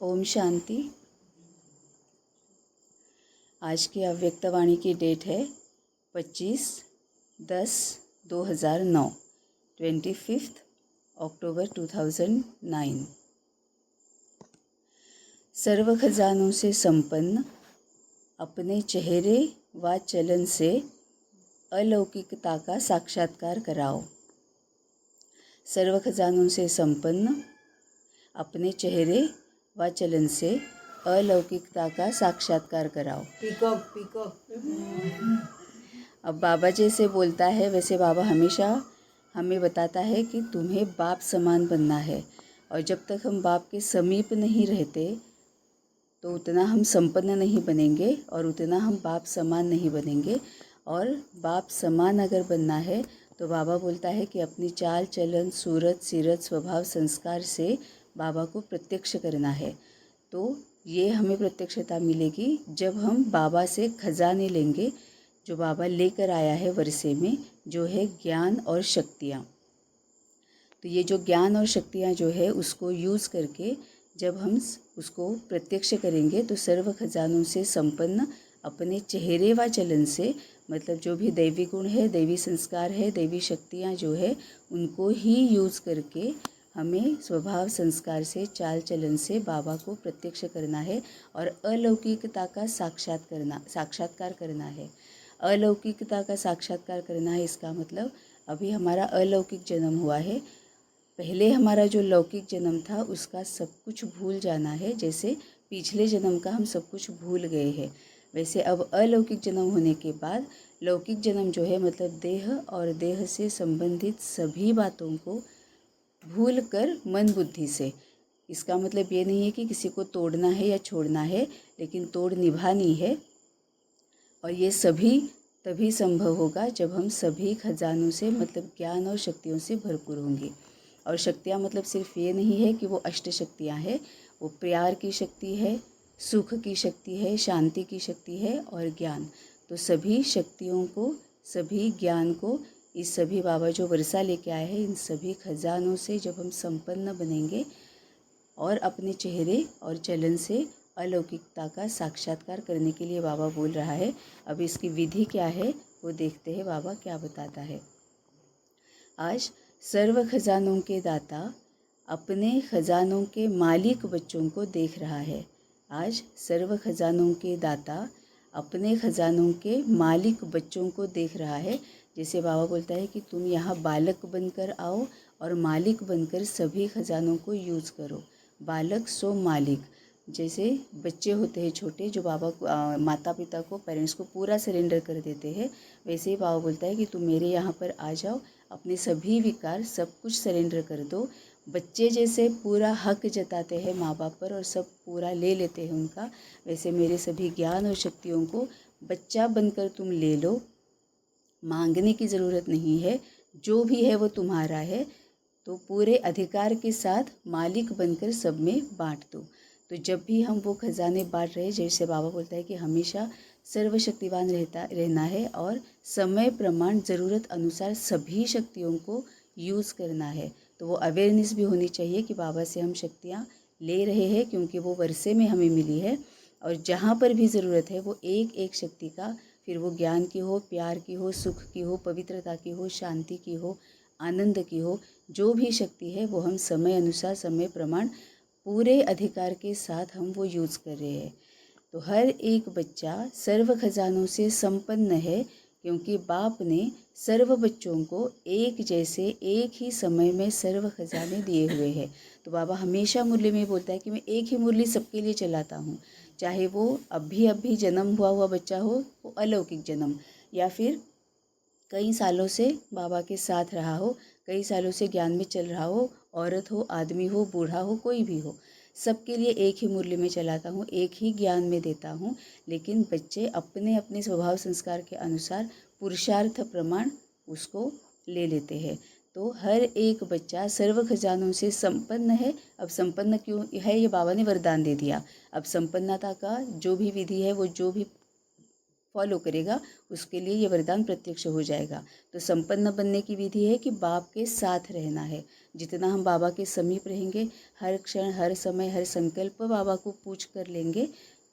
ओम शांति। आज की अव्यक्तवाणी की डेट है 25/10/2009, 25 अक्टूबर 2009। सर्व खजानों से संपन्न अपने चेहरे व चलन से अलौकिकता का साक्षात्कार कराओ। सर्व खजानों से संपन्न अपने चेहरे व चलन से अलौकिकता का साक्षात्कार कराओ। अब बाबा जैसे बोलता है वैसे बाबा हमेशा हमें बताता है कि तुम्हें बाप समान बनना है, और जब तक हम बाप के समीप नहीं रहते तो उतना हम संपन्न नहीं बनेंगे और उतना हम बाप समान नहीं बनेंगे। और बाप समान अगर बनना है तो बाबा बोलता है कि अपनी चाल चलन सूरत सीरत स्वभाव संस्कार से बाबा को प्रत्यक्ष करना है। तो ये हमें प्रत्यक्षता मिलेगी जब हम बाबा से खजाने लेंगे जो बाबा लेकर आया है वर्षे में, जो है ज्ञान और शक्तियाँ। तो ये जो ज्ञान और शक्तियाँ जो है उसको यूज़ करके जब हम उसको प्रत्यक्ष करेंगे तो सर्व खजानों से संपन्न अपने चेहरे व चलन से, मतलब जो भी दैवी गुण है, दैवी संस्कार है, दैवी शक्तियाँ जो है उनको ही यूज़ करके हमें स्वभाव संस्कार से चाल चलन से बाबा को प्रत्यक्ष करना है और अलौकिकता का साक्षात्कार करना है। अलौकिकता का साक्षात्कार करना है, इसका मतलब अभी हमारा अलौकिक जन्म हुआ है, पहले हमारा जो लौकिक जन्म था उसका सब कुछ भूल जाना है। जैसे पिछले जन्म का हम सब कुछ भूल गए हैं, वैसे अब अलौकिक जन्म होने के बाद लौकिक जन्म जो है मतलब देह और देह से संबंधित सभी बातों को भूल कर मन बुद्धि से, इसका मतलब ये नहीं है कि किसी को तोड़ना है या छोड़ना है, लेकिन तोड़ निभानी है। और ये सभी तभी संभव होगा जब हम सभी खजानों से मतलब ज्ञान और शक्तियों से भरपूर होंगे। और शक्तियाँ मतलब सिर्फ ये नहीं है कि वो अष्ट शक्तियाँ हैं, वो प्यार की शक्ति है, सुख की शक्ति है, शांति की शक्ति है और ज्ञान। तो सभी शक्तियों को, सभी ज्ञान को, इस सभी बाबा जो वर्षा लेके आए हैं इन सभी खजानों से जब हम संपन्न बनेंगे और अपने चेहरे और चलन से अलौकिकता का साक्षात्कार करने के लिए बाबा बोल रहा है। अब इसकी विधि क्या है वो देखते हैं बाबा क्या बताता है। आज सर्व खजानों के दाता अपने खजानों के मालिक बच्चों को देख रहा है। आज सर्व खजानों के दाता अपने खजानों के मालिक बच्चों को देख रहा है। जैसे बाबा बोलता है कि तुम यहाँ बालक बनकर आओ और मालिक बनकर सभी खजानों को यूज़ करो। बालक सो मालिक, जैसे बच्चे होते हैं छोटे जो बाबा को माता पिता को, पेरेंट्स को पूरा सरेंडर कर देते हैं, वैसे ही बाबा बोलता है कि तुम मेरे यहाँ पर आ जाओ, अपने सभी विकार सब कुछ सरेंडर कर दो। बच्चे जैसे पूरा हक जताते हैं माँ बाप पर और सब पूरा ले लेते हैं उनका, वैसे मेरे सभी ज्ञान और शक्तियों को बच्चा बनकर तुम ले लो। मांगने की ज़रूरत नहीं है, जो भी है वो तुम्हारा है, तो पूरे अधिकार के साथ मालिक बनकर सब में बांट दो। तो जब भी हम वो खजाने बांट रहे, जैसे बाबा बोलता है कि हमेशा सर्वशक्तिवान रहना है और समय प्रमाण ज़रूरत अनुसार सभी शक्तियों को यूज़ करना है। तो वो अवेयरनेस भी होनी चाहिए कि बाबा से हम शक्तियाँ ले रहे हैं क्योंकि वो वर्षे में हमें मिली है, और जहाँ पर भी ज़रूरत है वो एक एक शक्ति का, फिर वो ज्ञान की हो, प्यार की हो, सुख की हो, पवित्रता की हो, शांति की हो, आनंद की हो, जो भी शक्ति है वो हम समय अनुसार समय प्रमाण पूरे अधिकार के साथ हम वो यूज़ कर रहे हैं। तो हर एक बच्चा सर्व खजानों से संपन्न है क्योंकि बाप ने सर्व बच्चों को एक जैसे एक ही समय में सर्व खजाने दिए हुए हैं। तो बाबा हमेशा मुरली में बोलता है कि मैं एक ही मुरली सबके लिए चलाता हूँ, चाहे वो अभी जन्म हुआ बच्चा हो, वो अलौकिक जन्म, या फिर कई सालों से बाबा के साथ रहा हो, कई सालों से ज्ञान में चल रहा हो, औरत हो, आदमी हो, बूढ़ा हो, कोई भी हो, सबके लिए एक ही मुरली में चलाता हूँ, एक ही ज्ञान में देता हूँ। लेकिन बच्चे अपने अपने स्वभाव संस्कार के अनुसार पुरुषार्थ प्रमाण उसको ले लेते हैं। तो हर एक बच्चा सर्व खजानों से संपन्न है। अब संपन्न क्यों है, ये बाबा ने वरदान दे दिया। अब संपन्नता का जो भी विधि है, वो जो भी फॉलो करेगा उसके लिए ये वरदान प्रत्यक्ष हो जाएगा। तो संपन्न बनने की विधि है कि बाप के साथ रहना है। जितना हम बाबा के समीप रहेंगे, हर क्षण हर समय हर संकल्प बाबा को पूछ कर लेंगे,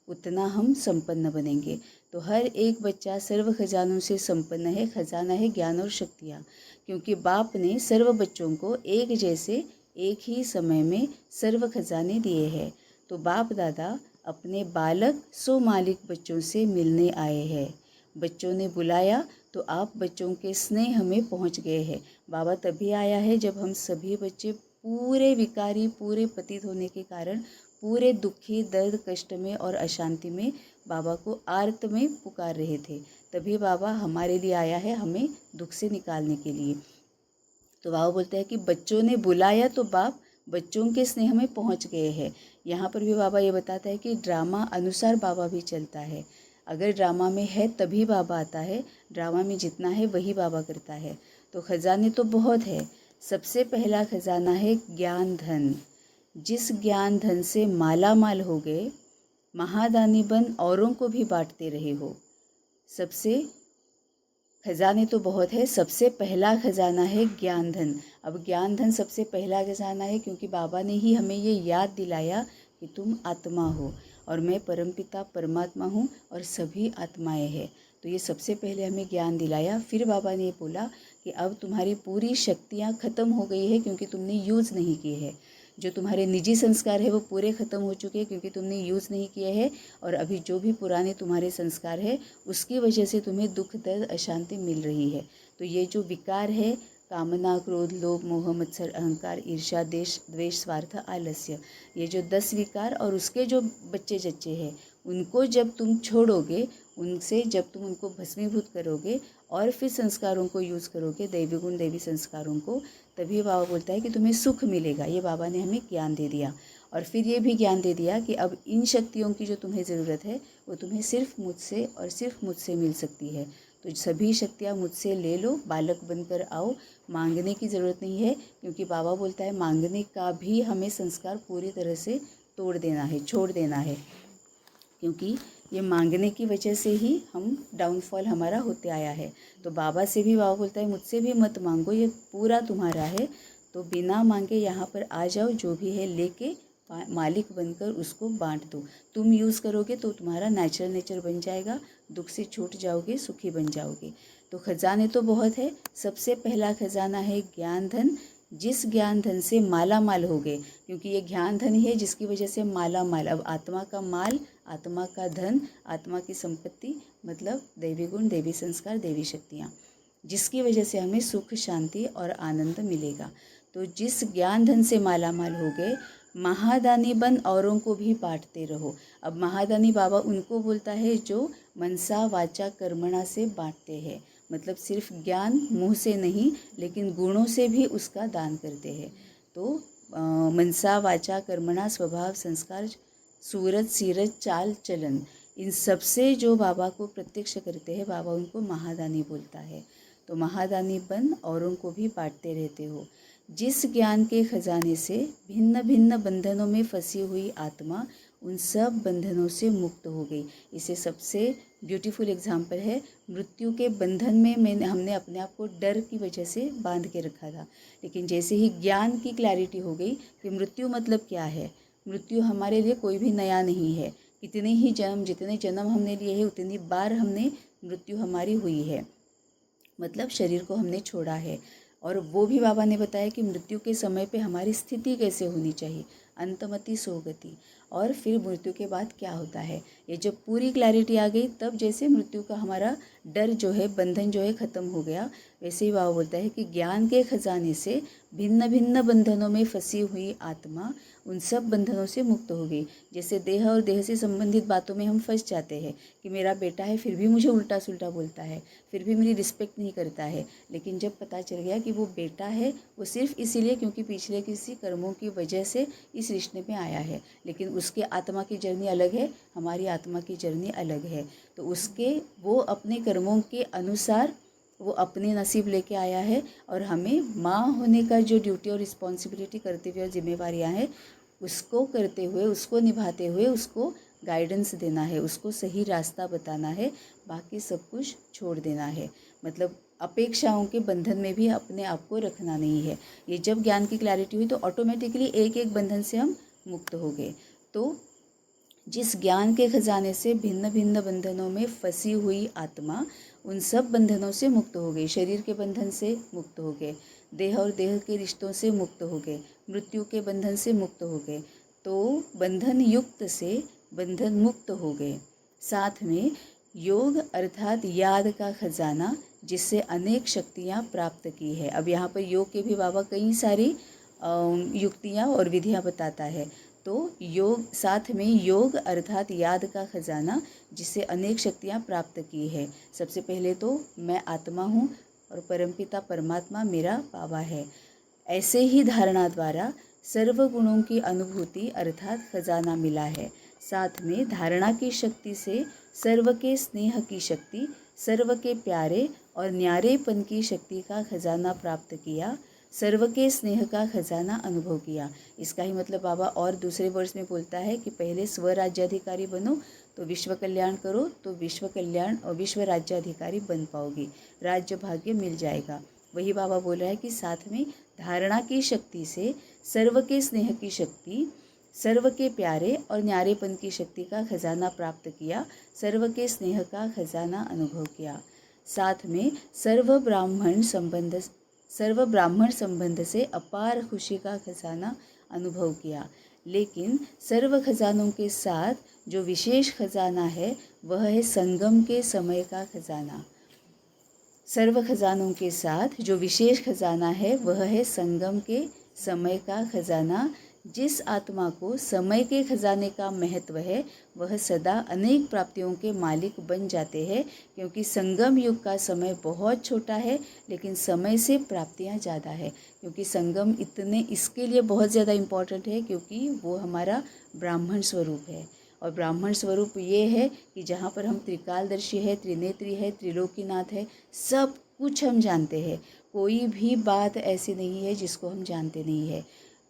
उतना हम संपन्न बनेंगे। तो हर एक बच्चा सर्व खजानों से संपन्न है। खजाना है ज्ञान और शक्तियाँ, क्योंकि बाप ने सर्व बच्चों को एक जैसे एक ही समय में सर्व खजाने दिए हैं। तो बाप दादा अपने बालक सो मालिक बच्चों से मिलने आए हैं। बच्चों ने बुलाया तो आप बच्चों के स्नेह में पहुंच गए हैं। बाबा तभी आया है जब हम सभी बच्चे पूरे विकारी, पूरे पतित होने के कारण पूरे दुखी, दर्द, कष्ट में और अशांति में बाबा को आर्त में पुकार रहे थे। तभी बाबा हमारे लिए आया है, हमें दुख से निकालने के लिए। तो बाबा बोलते हैं कि बच्चों ने बुलाया तो बाप बच्चों के स्नेह में पहुंच गए हैं। यहाँ पर भी बाबा ये बताता है कि ड्रामा अनुसार बाबा भी चलता है। अगर ड्रामा में है तभी बाबा आता है, ड्रामा में जितना है वही बाबा करता है। तो खजाने तो बहुत है। सबसे पहला खजाना है ज्ञान धन। जिस ज्ञान धन से माला माल हो गए, महादानी बन औरों को भी बांटते रहे हो। सबसे खजाने तो बहुत है, सबसे पहला खजाना है ज्ञान धन। अब ज्ञान धन सबसे पहला खजाना है क्योंकि बाबा ने ही हमें ये याद दिलाया कि तुम आत्मा हो और मैं परमपिता परमात्मा हूँ और सभी आत्माएं हैं। तो ये सबसे पहले हमें ज्ञान दिलाया। फिर बाबा ने बोला कि अब तुम्हारी पूरी शक्तियाँ ख़त्म हो गई है क्योंकि तुमने यूज़ नहीं किए हैं। जो तुम्हारे निजी संस्कार है वो पूरे ख़त्म हो चुके हैं क्योंकि तुमने यूज़ नहीं किए हैं। और अभी जो भी पुराने तुम्हारे संस्कार है उसकी वजह से तुम्हें दुख, दर्द, अशांति मिल रही है। तो ये जो विकार है, कामना, क्रोध, लोभ, मोह, मत्सर, अहंकार, ईर्ष्या, द्वेष, स्वार्थ, आलस्य, ये जो 10 विकार और उसके जो बच्चे जच्चे हैं, उनको जब तुम छोड़ोगे, उनसे जब तुम उनको भस्मीभूत करोगे और फिर संस्कारों को यूज़ करोगे, दैवी गुण, दैवी संस्कारों को, तभी बाबा बोलता है कि तुम्हें सुख मिलेगा। ये बाबा ने हमें ज्ञान दे दिया। और फिर ये भी ज्ञान दे दिया कि अब इन शक्तियों की जो तुम्हें ज़रूरत है वो तुम्हें सिर्फ मुझसे और सिर्फ मुझसे मिल सकती है। तो सभी शक्तियाँ मुझसे ले लो, बालक बनकर आओ। मांगने की ज़रूरत नहीं है क्योंकि बाबा बोलता है मांगने का भी हमें संस्कार पूरी तरह से तोड़ देना है, छोड़ देना है, क्योंकि ये मांगने की वजह से ही हम डाउनफॉल हमारा होते आया है। तो बाबा से भी बाबा बोलता है मुझसे भी मत मांगो, ये पूरा तुम्हारा है। तो बिना मांगे यहाँ पर आ जाओ, जो भी है लेके मालिक बनकर उसको बांट दो। तुम यूज़ करोगे तो तुम्हारा नेचुरल नेचर बन जाएगा, दुख से छूट जाओगे, सुखी बन जाओगे। तो खजाने तो बहुत है। सबसे पहला खजाना है ज्ञान धन। जिस ज्ञान धन से माला माल हो गए, क्योंकि ये ज्ञान धन ही है जिसकी वजह से माला माल। अब आत्मा का माल, आत्मा का धन, आत्मा की संपत्ति मतलब दैवी गुण, दैवी संस्कार, दैवी शक्तियाँ, जिसकी वजह से हमें सुख, शांति और आनंद मिलेगा। तो जिस ज्ञान धन से माला माल हो गए, महादानी बन औरों को भी बांटते रहो। अब महादानी बाबा उनको बोलता है जो मनसा वाचा कर्मणा से बांटते हैं, मतलब सिर्फ ज्ञान मुँह से नहीं लेकिन गुणों से भी उसका दान करते हैं। तो मनसा वाचा कर्मणा, स्वभाव, संस्कार, सूरत, सीरत, चाल, चलन, इन सब से जो बाबा को प्रत्यक्ष करते हैं, बाबा उनको महादानी बोलता है। तो महादानी बन औरों को भी बांटते रहते हो। जिस ज्ञान के खजाने से भिन्न भिन्न बंधनों में फंसी हुई आत्मा उन सब बंधनों से मुक्त हो गई। इसे सबसे ब्यूटीफुल एग्जाम्पल है, मृत्यु के बंधन में हमने अपने आप को डर की वजह से बांध के रखा था। लेकिन जैसे ही ज्ञान की क्लैरिटी हो गई कि मृत्यु मतलब क्या है, मृत्यु हमारे लिए कोई भी नया नहीं है। कितने ही जन्म, जितने जन्म हमने लिए हैं उतनी बार हमने मृत्यु हमारी हुई है, मतलब शरीर को हमने छोड़ा है। और वो भी बाबा ने बताया कि मृत्यु के समय पे हमारी स्थिति कैसे होनी चाहिए, अंतमति सोगति, और फिर मृत्यु के बाद क्या होता है। ये जब पूरी क्लैरिटी आ गई तब जैसे मृत्यु का हमारा डर जो है, बंधन जो है ख़त्म हो गया। वैसे ही बाबा बोलता है कि ज्ञान के खजाने से भिन्न भिन्न बंधनों में फंसी हुई आत्मा उन सब बंधनों से मुक्त हो गई। जैसे देह और देह से संबंधित बातों में हम फंस जाते हैं कि मेरा बेटा है फिर भी मुझे उल्टा सुल्टा बोलता है, फिर भी मेरी रिस्पेक्ट नहीं करता है। लेकिन जब पता चल गया कि वो बेटा है, वो सिर्फ इसीलिए क्योंकि पिछले किसी कर्मों की वजह से इस रिश्ते में आया है, लेकिन उसके आत्मा की जर्नी अलग है, हमारी आत्मा की जर्नी अलग है। तो उसके वो अपने कर्मों के अनुसार वो अपने नसीब लेके आया है, और हमें माँ होने का जो ड्यूटी और रिस्पॉन्सिबिलिटी, कर्तव्य और जिम्मेवारियाँ हैं, उसको करते हुए, उसको निभाते हुए उसको गाइडेंस देना है, उसको सही रास्ता बताना है, बाकी सब कुछ छोड़ देना है। मतलब अपेक्षाओं के बंधन में भी अपने आप को रखना नहीं है। ये जब ज्ञान की क्लैरिटी हुई तो ऑटोमेटिकली एक एक बंधन से हम मुक्त हो गए। तो जिस ज्ञान के खजाने से भिन्न भिन्न बंधनों में फंसी हुई आत्मा उन सब बंधनों से मुक्त हो गई। शरीर के बंधन से मुक्त हो गए, देह और देह के रिश्तों से मुक्त हो गए, मृत्यु के बंधन से मुक्त हो गए, तो बंधन युक्त से बंधन मुक्त हो गए। साथ में योग अर्थात याद का खजाना, जिससे अनेक शक्तियाँ प्राप्त की है। अब यहाँ पर योग के भी बाबा कई सारी युक्तियाँ और विधियाँ बताता है। तो योग, साथ में योग अर्थात याद का खजाना, जिससे अनेक शक्तियाँ प्राप्त की है। सबसे पहले तो मैं आत्मा हूँ और परमपिता परमात्मा मेरा बाबा है, ऐसे ही धारणा द्वारा सर्व गुणों की अनुभूति अर्थात खजाना मिला है। साथ में धारणा की शक्ति से सर्व के स्नेह की शक्ति, सर्व के प्यारे और न्यारेपन की शक्ति का खजाना प्राप्त किया, सर्व के स्नेह का खजाना अनुभव किया। इसका ही मतलब बाबा और दूसरे वर्ष में बोलता है कि पहले स्वराज्याधिकारी बनो तो विश्व कल्याण करो, तो विश्व कल्याण और विश्व राज्याधिकारी बन पाओगी, राज्य भाग्य मिल जाएगा। वही बाबा बोल रहा है कि साथ में धारणा की शक्ति से सर्व के स्नेह की शक्ति, सर्व के प्यारे और न्यारेपन की शक्ति का खजाना प्राप्त किया, सर्व के स्नेह का खजाना अनुभव किया। साथ में सर्व ब्राह्मण संबंध से अपार खुशी का खजाना अनुभव किया। लेकिन सर्व खजानों के साथ जो विशेष खजाना है वह है संगम के समय का खजाना। सर्व खजानों के साथ जो विशेष खजाना है वह है संगम के समय का खजाना। जिस आत्मा को समय के खजाने का महत्व है वह सदा अनेक प्राप्तियों के मालिक बन जाते हैं, क्योंकि संगम युग का समय बहुत छोटा है लेकिन समय से प्राप्तियां ज़्यादा है। क्योंकि संगम इसके लिए बहुत ज़्यादा इम्पॉर्टेंट है क्योंकि वो हमारा ब्राह्मण स्वरूप है। और ब्राह्मण स्वरूप ये है कि जहाँ पर हम त्रिकालदर्शी है, त्रिनेत्री है, त्रिलोकीनाथ है, सब कुछ हम जानते हैं। कोई भी बात ऐसी नहीं है जिसको हम जानते नहीं है।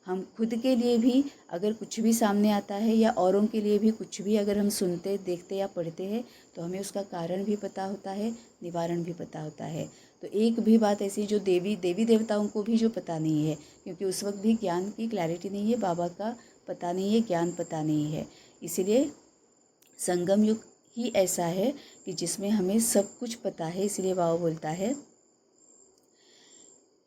हम खुद के लिए भी अगर कुछ भी सामने आता है या औरों के लिए भी कुछ भी अगर हम सुनते, देखते या पढ़ते हैं तो हमें उसका कारण भी पता होता है, निवारण भी पता होता है। तो एक भी बात ऐसी जो देवी देवताओं को भी जो पता नहीं है, क्योंकि उस वक्त भी ज्ञान की क्लैरिटी नहीं है, बाबा का पता नहीं है, ज्ञान पता नहीं है। इसीलिए संगम युग ही ऐसा है कि जिसमें हमें सब कुछ पता है। इसलिए बाबा बोलता है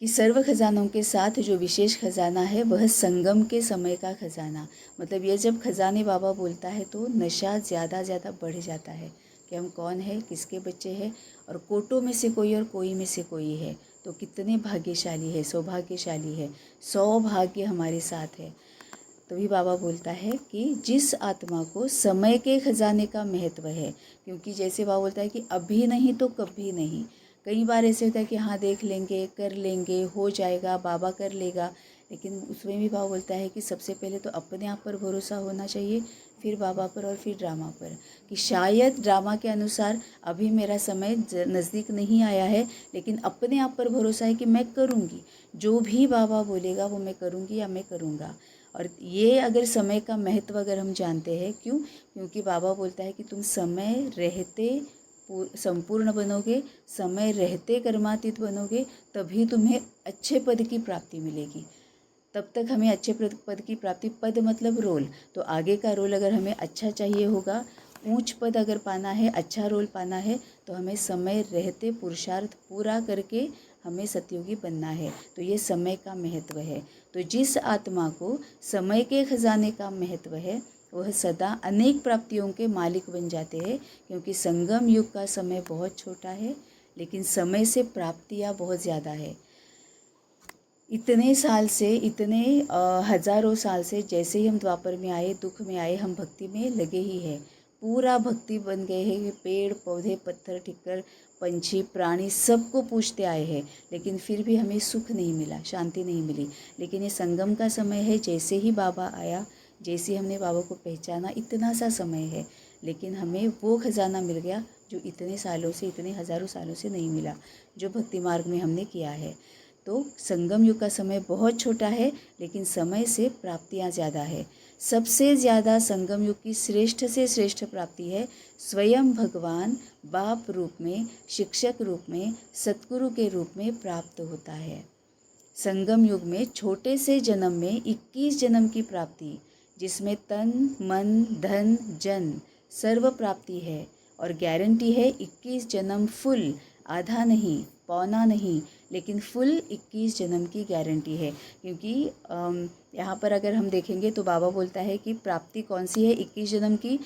कि सर्व खजानों के साथ जो विशेष खजाना है वह संगम के समय का खजाना। मतलब ये जब खजाने बाबा बोलता है तो नशा ज़्यादा बढ़ जाता है कि हम कौन है, किसके बच्चे हैं, और कोटों में से कोई और कोई में से कोई है, तो कितने भाग्यशाली है, सौभाग्यशाली है, सौभाग्य हमारे साथ है। तभी बाबा बोलता है कि जिस आत्मा को समय के खजाने का महत्व है, क्योंकि जैसे बाबा बोलता है कि अभी नहीं तो कभी नहीं। कई बार ऐसे होता है कि हाँ देख लेंगे, कर लेंगे, हो जाएगा, बाबा कर लेगा, लेकिन उसमें भी बाबा बोलता है कि सबसे पहले तो अपने आप पर भरोसा होना चाहिए, फिर बाबा पर और फिर ड्रामा पर, कि शायद ड्रामा के अनुसार अभी मेरा समय नज़दीक नहीं आया है, लेकिन अपने आप पर भरोसा है कि मैं करूँगी, जो भी बाबा बोलेगा वो मैं करूँगी या मैं करूँगा। और ये अगर समय का महत्व अगर हम जानते हैं, क्योंकि बाबा बोलता है कि तुम समय रहते संपूर्ण बनोगे, समय रहते कर्मातीत बनोगे, तभी तुम्हें अच्छे पद की प्राप्ति मिलेगी। तब तक हमें अच्छे पद की प्राप्ति, पद मतलब रोल, तो आगे का रोल अगर हमें अच्छा चाहिए होगा, ऊंच पद अगर पाना है, अच्छा रोल पाना है, तो हमें समय रहते पुरुषार्थ पूरा करके हमें सतयुगी बनना है। तो ये समय का महत्व है। तो जिस आत्मा को समय के खजाने का महत्व है वह सदा अनेक प्राप्तियों के मालिक बन जाते हैं, क्योंकि संगम युग का समय बहुत छोटा है लेकिन समय से प्राप्तियाँ बहुत ज़्यादा है। इतने साल से, इतने हजारों साल से, जैसे ही हम द्वापर में आए, दुख में आए, हम भक्ति में लगे ही हैं, पूरा भक्ति बन गए हैं। पेड़ पौधे, पत्थर, ठिक्कर, पंछी, प्राणी सबको पूछते आए हैं, लेकिन फिर भी हमें सुख नहीं मिला, शांति नहीं मिली। लेकिन ये संगम का समय है, जैसे ही बाबा आया, जैसे हमने बाबा को पहचाना, इतना सा समय है, लेकिन हमें वो खजाना मिल गया जो इतने सालों से, इतने हज़ारों सालों से नहीं मिला, जो भक्ति मार्ग में हमने किया है। तो संगम युग का समय बहुत छोटा है लेकिन समय से प्राप्तियाँ ज़्यादा है। सबसे ज़्यादा संगम युग की श्रेष्ठ से श्रेष्ठ प्राप्ति है स्वयं भगवान बाप रूप में, शिक्षक रूप में, सतगुरु के रूप में प्राप्त होता है। संगम युग में छोटे से जन्म में 21 जन्म की प्राप्ति, जिसमें तन मन धन जन सर्व प्राप्ति है और गारंटी है 21 जन्म फुल, आधा नहीं पौना नहीं, लेकिन फुल 21 जन्म की गारंटी है। क्योंकि यहाँ पर अगर हम देखेंगे तो बाबा बोलता है कि प्राप्ति कौन सी है 21 जन्म की,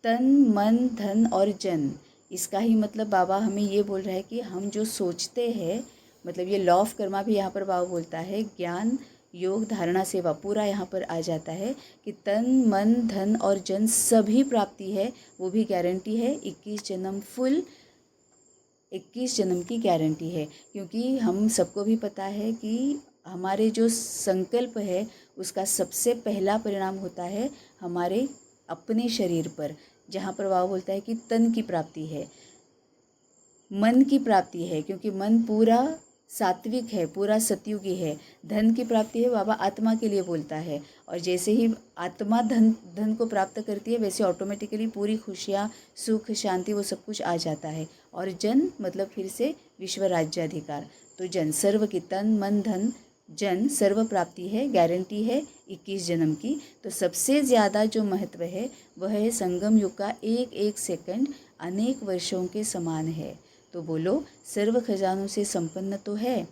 तन मन धन और जन। इसका ही मतलब बाबा हमें ये बोल रहा है कि हम जो सोचते हैं, मतलब ये लॉ ऑफ कर्मा भी यहाँ पर बाबा बोलता है, ज्ञान योग धारणा सेवा पूरा यहाँ पर आ जाता है कि तन मन धन और जन सभी प्राप्ति है, वो भी गारंटी है 21 जन्म फुल, 21 जन्म की गारंटी है। क्योंकि हम सबको भी पता है कि हमारे जो संकल्प है उसका सबसे पहला परिणाम होता है हमारे अपने शरीर पर, जहाँ पर बाबा बोलता है कि तन की प्राप्ति है, मन की प्राप्ति है, क्योंकि मन पूरा सात्विक है, पूरा सतयुगी है। धन की प्राप्ति है, बाबा आत्मा के लिए बोलता है, और जैसे ही आत्मा धन को प्राप्त करती है वैसे ऑटोमेटिकली पूरी खुशियाँ सुख शांति वो सब कुछ आ जाता है। और जन मतलब फिर से विश्व राज्याधिकार। तो जन सर्व की तन मन धन जन सर्व प्राप्ति है, गारंटी है 21 जन्म की। तो सबसे ज़्यादा जो महत्व है वह है संगम युग का एक एक सेकंड अनेक वर्षों के समान है। तो बोलो सर्व खजानों से संपन्न तो है,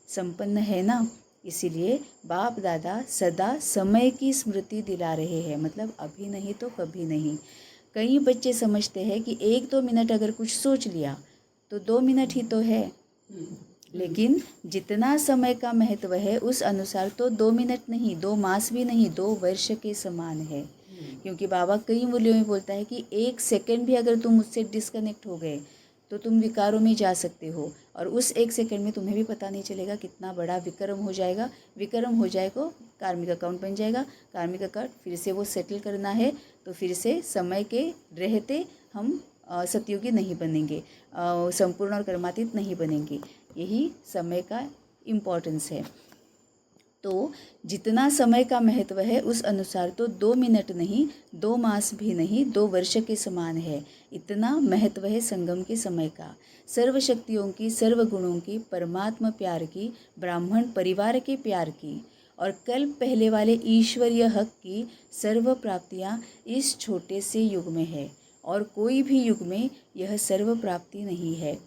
संपन्न है ना। इसीलिए बाप दादा सदा समय की स्मृति दिला रहे हैं, मतलब अभी नहीं तो कभी नहीं। कई बच्चे समझते हैं कि 1-2 मिनट अगर कुछ सोच लिया तो 2 मिनट ही तो है, लेकिन जितना समय का महत्व है उस अनुसार तो 2 मिनट नहीं, 2 मास भी नहीं, 2 वर्ष के समान है। क्योंकि बाबा कई मूल्यों में बोलता है कि 1 सेकंड भी अगर तुम मुझसे डिस्कनेक्ट हो गए तो तुम विकारों में जा सकते हो, और उस 1 सेकंड में तुम्हें भी पता नहीं चलेगा कितना बड़ा विक्रम हो जाएगा। विक्रम हो जाएगा, कार्मिक अकाउंट बन जाएगा, कार्मिक अकाउंट फिर से वो सेटल करना है, तो फिर से समय के रहते हम सतयुगी नहीं बनेंगे, संपूर्ण और कर्मातीत नहीं बनेंगे। यही समय का इम्पोर्टेंस है। तो जितना समय का महत्व है उस अनुसार तो 2 मिनट नहीं, 2 मास भी नहीं, 2 वर्ष के समान है। इतना महत्व है संगम के समय का। सर्व शक्तियों की, सर्व गुणों की, परमात्मा प्यार की, ब्राह्मण परिवार के प्यार की और कल्प पहले वाले ईश्वरीय हक की सर्व प्राप्तियाँ इस छोटे से युग में है, और कोई भी युग में यह सर्व प्राप्ति नहीं है।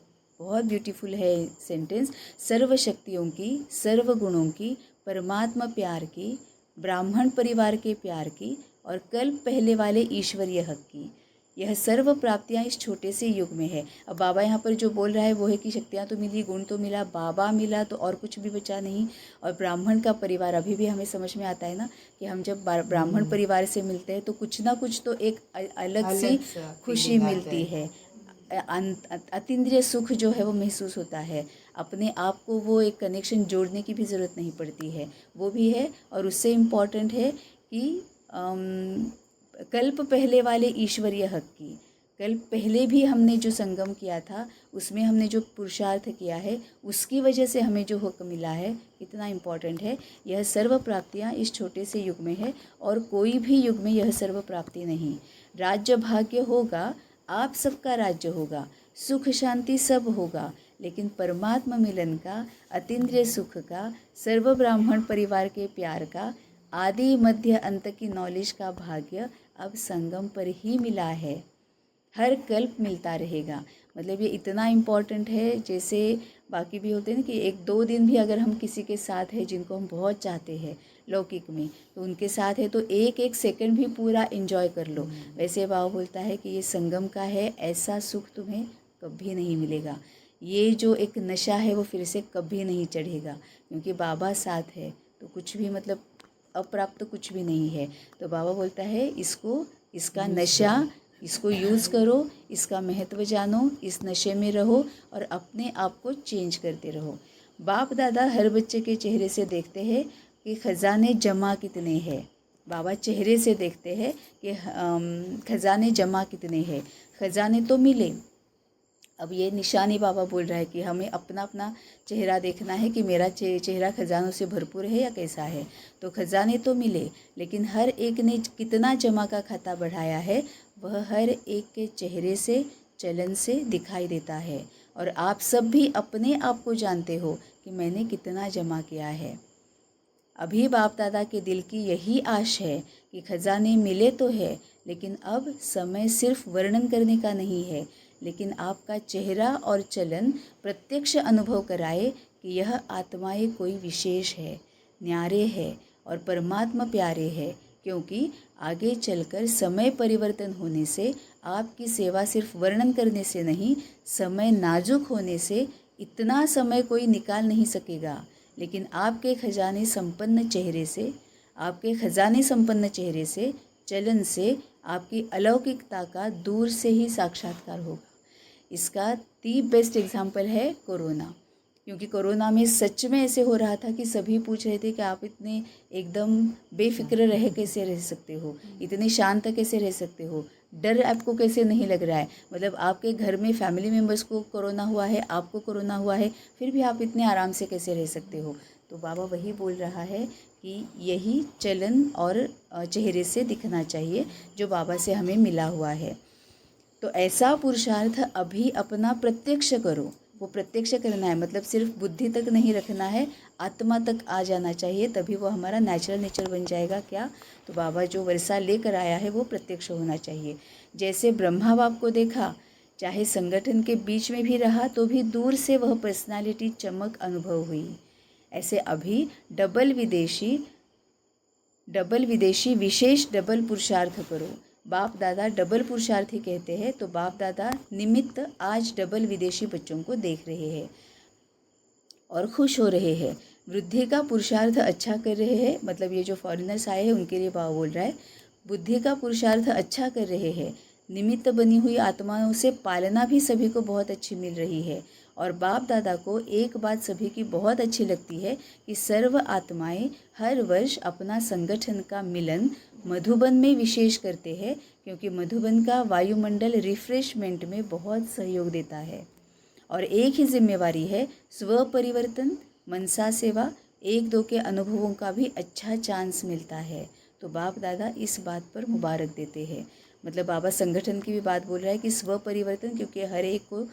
बहुत ब्यूटीफुल है सेंटेंस। सर्व शक्तियों की, सर्व गुणों की, परमात्मा प्यार की, ब्राह्मण परिवार के प्यार की और कल्प पहले वाले ईश्वरीय हक की, यह सर्व प्राप्तियाँ इस छोटे से युग में है। अब बाबा यहाँ पर जो बोल रहा है वो है कि शक्तियाँ तो मिली, गुण तो मिला, बाबा मिला तो और कुछ भी बचा नहीं। और ब्राह्मण का परिवार अभी भी हमें समझ में आता है ना कि हम जब ब्राह्मण परिवार से मिलते हैं तो कुछ ना कुछ तो एक अलग सी खुशी मिलती है, अतीन्द्रिय सुख जो है वो महसूस होता है। अपने आप को वो एक कनेक्शन जोड़ने की भी ज़रूरत नहीं पड़ती है, वो भी है। और उससे इम्पॉर्टेंट है कि कल्प पहले वाले ईश्वरीय हक की, कल्प पहले भी हमने जो संगम किया था उसमें हमने जो पुरुषार्थ किया है उसकी वजह से हमें जो हक मिला है, कितना इम्पॉर्टेंट है। यह सर्व प्राप्तियाँ इस छोटे से युग में है और कोई भी युग में यह सर्व प्राप्ति नहीं। राज्य भाग्य होगा, आप सबका राज्य होगा, सुख शांति सब होगा, लेकिन परमात्मा मिलन का, अतीन्द्रिय सुख का, सर्व ब्राह्मण परिवार के प्यार का, आदि मध्य अंत की नॉलेज का भाग्य अब संगम पर ही मिला है। हर कल्प मिलता रहेगा। मतलब ये इतना इम्पॉर्टेंट है। जैसे बाकी भी होते हैं ना कि 1-2 दिन भी अगर हम किसी के साथ हैं जिनको हम बहुत चाहते हैं लौकिक में, तो उनके साथ है तो एक एक सेकंड भी पूरा एंजॉय कर लो। वैसे बाबा बोलता है कि ये संगम का है, ऐसा सुख तुम्हें कभी नहीं मिलेगा। ये जो एक नशा है वो फिर से कभी नहीं चढ़ेगा, क्योंकि बाबा साथ है तो कुछ भी मतलब अप्राप्त कुछ भी नहीं है। तो बाबा बोलता है इसका नशा, इसको यूज़ करो, इसका महत्व जानो, इस नशे में रहो और अपने आप को चेंज करते रहो। बाप दादा हर बच्चे के चेहरे से देखते हैं कि ख़जाने जमा कितने हैं। बाबा चेहरे से देखते हैं कि ख़जाने जमा कितने हैं। ख़जाने तो मिले, अब ये निशानी बाबा बोल रहा है कि हमें अपना अपना चेहरा देखना है कि मेरा चेहरा खजानों से भरपूर है या कैसा है। तो खजाने तो मिले, लेकिन हर एक ने कितना जमा का खाता बढ़ाया है वह हर एक के चेहरे से, चलन से दिखाई देता है। और आप सब भी अपने आप को जानते हो कि मैंने कितना जमा किया है। अभी बाप दादा के दिल की यही आश है कि खजाने मिले तो है, लेकिन अब समय सिर्फ वर्णन करने का नहीं है, लेकिन आपका चेहरा और चलन प्रत्यक्ष अनुभव कराए कि यह आत्माएं कोई विशेष है, न्यारे है और परमात्मा प्यारे है। क्योंकि आगे चलकर समय परिवर्तन होने से आपकी सेवा सिर्फ वर्णन करने से नहीं, समय नाजुक होने से इतना समय कोई निकाल नहीं सकेगा। लेकिन आपके खजाने संपन्न चेहरे से, आपके खजाने संपन्न चेहरे से, चलन से आपकी अलौकिकता का दूर से ही साक्षात्कार होगा। इसका दी बेस्ट एग्जाम्पल है कोरोना। क्योंकि कोरोना में सच में ऐसे हो रहा था कि सभी पूछ रहे थे कि आप इतने एकदम बेफिक्र रह कैसे रह सकते हो, इतने शांत कैसे रह सकते हो, डर आपको कैसे नहीं लग रहा है। मतलब आपके घर में फैमिली मेम्बर्स को कोरोना हुआ है, आपको कोरोना हुआ है, फिर भी आप इतने आराम से कैसे रह सकते हो। तो बाबा वही बोल रहा है कि यही चलन और चेहरे से दिखना चाहिए जो बाबा से हमें मिला हुआ है। तो ऐसा पुरुषार्थ अभी अपना प्रत्यक्ष करो। वो प्रत्यक्ष करना है मतलब सिर्फ बुद्धि तक नहीं रखना है, आत्मा तक आ जाना चाहिए, तभी वो हमारा नेचुरल नेचर बन जाएगा। क्या? तो बाबा जो वर्षा लेकर आया है वो प्रत्यक्ष होना चाहिए। जैसे ब्रह्मा बाप को देखा, चाहे संगठन के बीच में भी रहा तो भी दूर से वह पर्सनालिटी चमक अनुभव हुई। ऐसे अभी डबल विदेशी विशेष डबल पुरुषार्थ करो। बाप दादा डबल पुरुषार्थी कहते हैं, तो बाप दादा निमित्त आज डबल विदेशी बच्चों को देख रहे हैं और खुश हो रहे हैं। वृद्धि का पुरुषार्थ अच्छा कर रहे हैं, मतलब ये जो फॉरेनर्स आए हैं उनके लिए बाबा बोल रहा है, बुद्धि का पुरुषार्थ अच्छा कर रहे हैं। निमित्त बनी हुई आत्माओं से पालना भी सभी को बहुत अच्छी मिल रही है। और बाप दादा को एक बात सभी की बहुत अच्छी लगती है कि सर्व आत्माएं हर वर्ष अपना संगठन का मिलन मधुबन में विशेष करते हैं, क्योंकि मधुबन का वायुमंडल रिफ्रेशमेंट में बहुत सहयोग देता है। और एक ही जिम्मेवारी है, स्व परिवर्तन, मनसा सेवा, एक दो के अनुभवों का भी अच्छा चांस मिलता है। तो बाप दादा इस बात पर मुबारक देते हैं। मतलब बाबा संगठन की भी बात बोल रहा है कि स्व परिवर्तन, क्योंकि हर एक को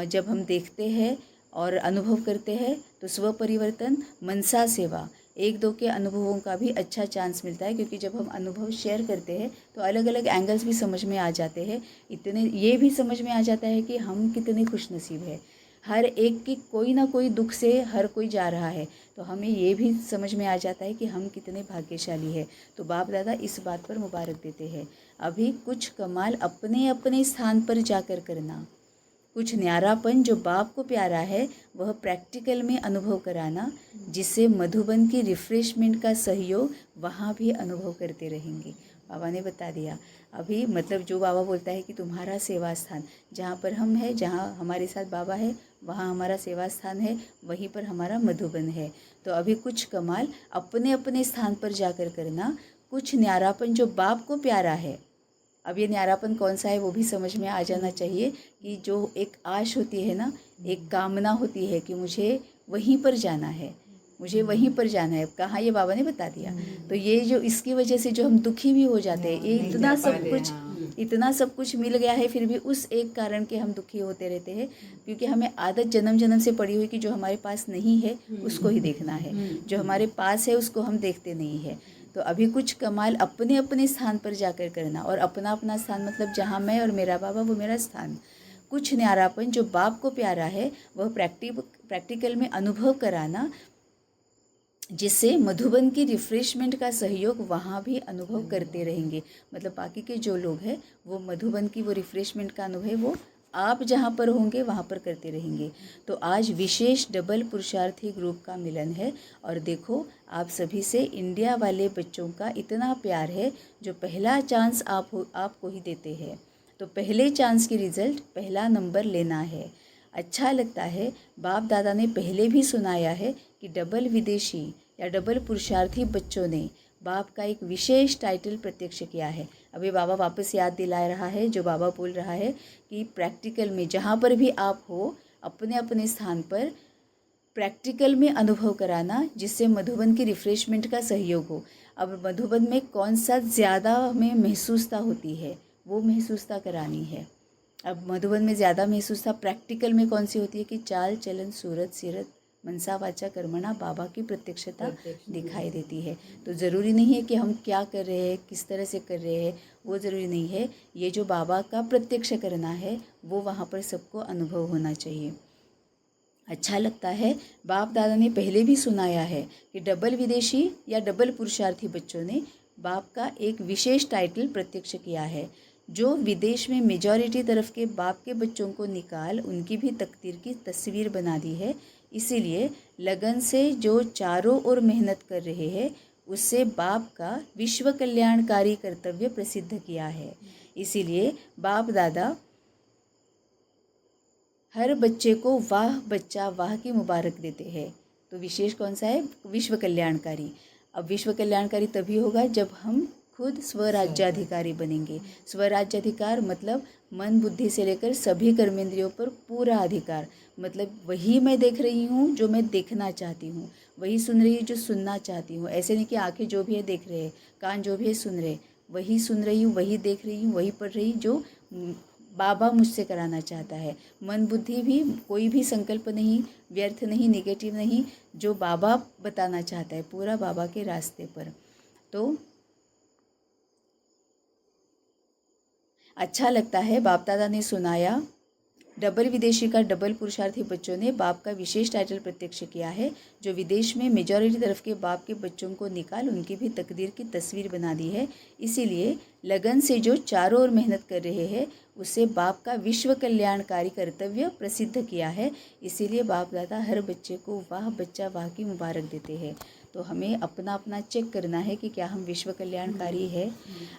जब हम देखते हैं और अनुभव करते हैं तो स्व परिवर्तन, मनसा सेवा, एक दो के अनुभवों का भी अच्छा चांस मिलता है। क्योंकि जब हम अनुभव शेयर करते हैं तो अलग अलग एंगल्स भी समझ में आ जाते हैं। इतने ये भी समझ में आ जाता है कि हम कितने खुशनसीब हैं। हर एक की कोई ना कोई दुख से हर कोई जा रहा है, तो हमें ये भी समझ में आ जाता है कि हम कितने भाग्यशाली हैं। तो बाप दादा इस बात पर मुबारक देते हैं। अभी कुछ कमाल अपने अपने स्थान पर जाकर करना, कुछ न्यारापन जो बाप को प्यारा है वह प्रैक्टिकल में अनुभव कराना, जिससे मधुबन की रिफ्रेशमेंट का सहयोग वहाँ भी अनुभव करते रहेंगे। बाबा ने बता दिया। अभी मतलब जो बाबा बोलता है कि तुम्हारा सेवा स्थान जहाँ पर हम हैं, जहाँ हमारे साथ बाबा है वहाँ हमारा सेवा स्थान है, वहीं पर हमारा मधुबन है। तो अभी कुछ कमाल अपने अपने स्थान पर जाकर करना, कुछ न्यारापन जो बाप को प्यारा है। अब ये न्यारापन कौन सा है वो भी समझ में आ जाना चाहिए कि जो एक आश होती है ना, एक कामना होती है कि मुझे वहीं पर जाना है, मुझे वहीं पर जाना है। कहाँ, ये बाबा ने बता दिया। तो ये जो इसकी वजह से जो हम दुखी भी हो जाते हैं, ये इतना सब कुछ मिल गया है फिर भी उस एक कारण के हम दुखी होते रहते हैं, क्योंकि हमें आदत जन्म जन्म से पड़ी हुई कि जो हमारे पास नहीं है उसको ही देखना है, जो हमारे पास है उसको हम देखते नहीं है। तो अभी कुछ कमाल अपने अपने स्थान पर जाकर करना, और अपना अपना स्थान मतलब जहाँ मैं और मेरा बाबा वो मेरा स्थान। कुछ न्यारापन जो बाप को प्यारा है वह प्रैक्टिकल में अनुभव कराना, जिससे मधुबन की रिफ्रेशमेंट का सहयोग वहाँ भी अनुभव करते रहेंगे। मतलब बाकी के जो लोग हैं वो मधुबन की वो रिफ्रेशमेंट का अनुभव वो आप जहाँ पर होंगे वहाँ पर करते रहेंगे। तो आज विशेष डबल पुरुषार्थी ग्रुप का मिलन है, और देखो आप सभी से इंडिया वाले बच्चों का इतना प्यार है जो पहला चांस आपको ही देते हैं। तो पहले चांस की रिज़ल्ट पहला नंबर लेना है। अच्छा लगता है, बाप दादा ने पहले भी सुनाया है कि डबल विदेशी या डबल पुरुषार्थी बच्चों ने बाप का एक विशेष टाइटल प्रत्यक्ष किया है। अभी बाबा वापस याद दिला रहा है, जो बाबा बोल रहा है कि प्रैक्टिकल में जहाँ पर भी आप हो अपने अपने स्थान पर प्रैक्टिकल में अनुभव कराना, जिससे मधुबन की रिफ्रेशमेंट का सहयोग हो। अब मधुबन में कौन सा ज़्यादा हमें महसूसता होती है, वो महसूसता करानी है। अब मधुबन में ज़्यादा महसूसता प्रैक्टिकल में कौन सी होती है कि चाल चलन सूरत सीरत मनसा वाचा कर्मणा बाबा की प्रत्यक्षता दिखाई देती है। तो ज़रूरी नहीं है कि हम क्या कर रहे हैं, किस तरह से कर रहे हैं, वो ज़रूरी नहीं है। ये जो बाबा का प्रत्यक्ष करना है वो वहाँ पर सबको अनुभव होना चाहिए। अच्छा लगता है, बाप दादा ने पहले भी सुनाया है कि डबल विदेशी या डबल पुरुषार्थी बच्चों ने बाप का एक विशेष टाइटल प्रत्यक्ष किया है, जो विदेश में मेजॉरिटी तरफ के बाप के बच्चों को निकाल उनकी भी तकदीर की तस्वीर बना दी है। इसीलिए लगन से जो चारों ओर मेहनत कर रहे हैं उससे बाप का विश्व कल्याणकारी कर्तव्य प्रसिद्ध किया है। इसीलिए बाप दादा हर बच्चे को वाह बच्चा वाह की मुबारक देते हैं। तो विशेष कौन सा है? विश्व कल्याणकारी। अब विश्व कल्याणकारी तभी होगा जब हम खुद स्वराज्याधिकारी बनेंगे। स्वराज्याधिकार मतलब मन बुद्धि से लेकर सभी कर्मेंद्रियों पर पूरा अधिकार। मतलब वही मैं देख रही हूँ जो मैं देखना चाहती हूँ, वही सुन रही हूँ जो सुनना चाहती हूँ। ऐसे नहीं कि आंखें जो भी है देख रहे हैं, कान जो भी है सुन रहे, वही सुन रही हूँ, वही देख रही हूँ, वही पढ़ रही जो बाबा मुझसे कराना चाहता है। मन बुद्धि भी कोई भी संकल्प नहीं, व्यर्थ नहीं, नेगेटिव नहीं, जो बाबा बताना चाहता है पूरा बाबा के रास्ते पर। तो अच्छा लगता है, बाप दादा ने सुनाया डबल विदेशी का डबल पुरुषार्थी बच्चों ने बाप का विशेष टाइटल प्रत्यक्ष किया है, जो विदेश में मेजॉरिटी तरफ के बाप के बच्चों को निकाल उनकी भी तकदीर की तस्वीर बना दी है। इसीलिए लगन से जो चारों ओर मेहनत कर रहे हैं उससे बाप का विश्व कल्याणकारी कर्तव्य प्रसिद्ध किया है। इसीलिए बाप दादा हर बच्चे को वाह बच्चा वाह की मुबारक देते हैं। तो हमें अपना अपना चेक करना है कि क्या हम विश्व कल्याणकारी है।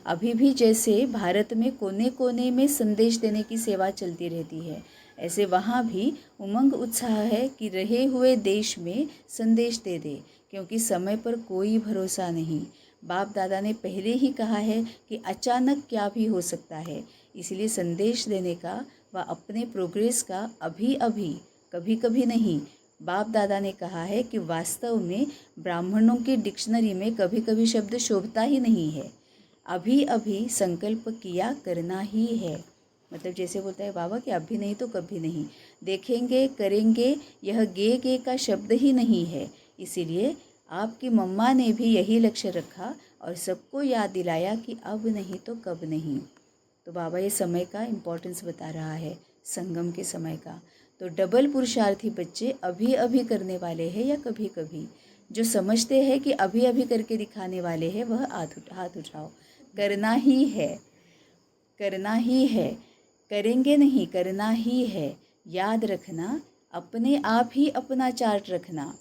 अभी भी जैसे भारत में कोने कोने में संदेश देने की सेवा चलती रहती है, ऐसे वहाँ भी उमंग उत्साह है कि रहे हुए देश में संदेश दे दे, क्योंकि समय पर कोई भरोसा नहीं। बाप दादा ने पहले ही कहा है कि अचानक क्या भी हो सकता है, इसलिए संदेश देने का व अपने प्रोग्रेस का अभी अभी कभी कभी नहीं। बाप दादा ने कहा है कि वास्तव में ब्राह्मणों की डिक्शनरी में कभी कभी शब्द शोभता ही नहीं है, अभी अभी संकल्प किया करना ही है। मतलब जैसे बोलता है बाबा कि अभी नहीं तो कभी नहीं, देखेंगे करेंगे, यह गे का शब्द ही नहीं है। इसीलिए आपकी मम्मा ने भी यही लक्ष्य रखा और सबको याद दिलाया कि अब नहीं तो कब नहीं। तो बाबा ये समय का इम्पोर्टेंस बता रहा है, संगम के समय का। तो डबल पुरुषार्थी बच्चे अभी अभी करने वाले हैं या कभी कभी, जो समझते हैं कि अभी अभी करके दिखाने वाले हैं वह हाथ उठाओ। करना ही है, करना ही है, करेंगे नहीं करना ही है। याद रखना, अपने आप ही अपना चार्ट रखना।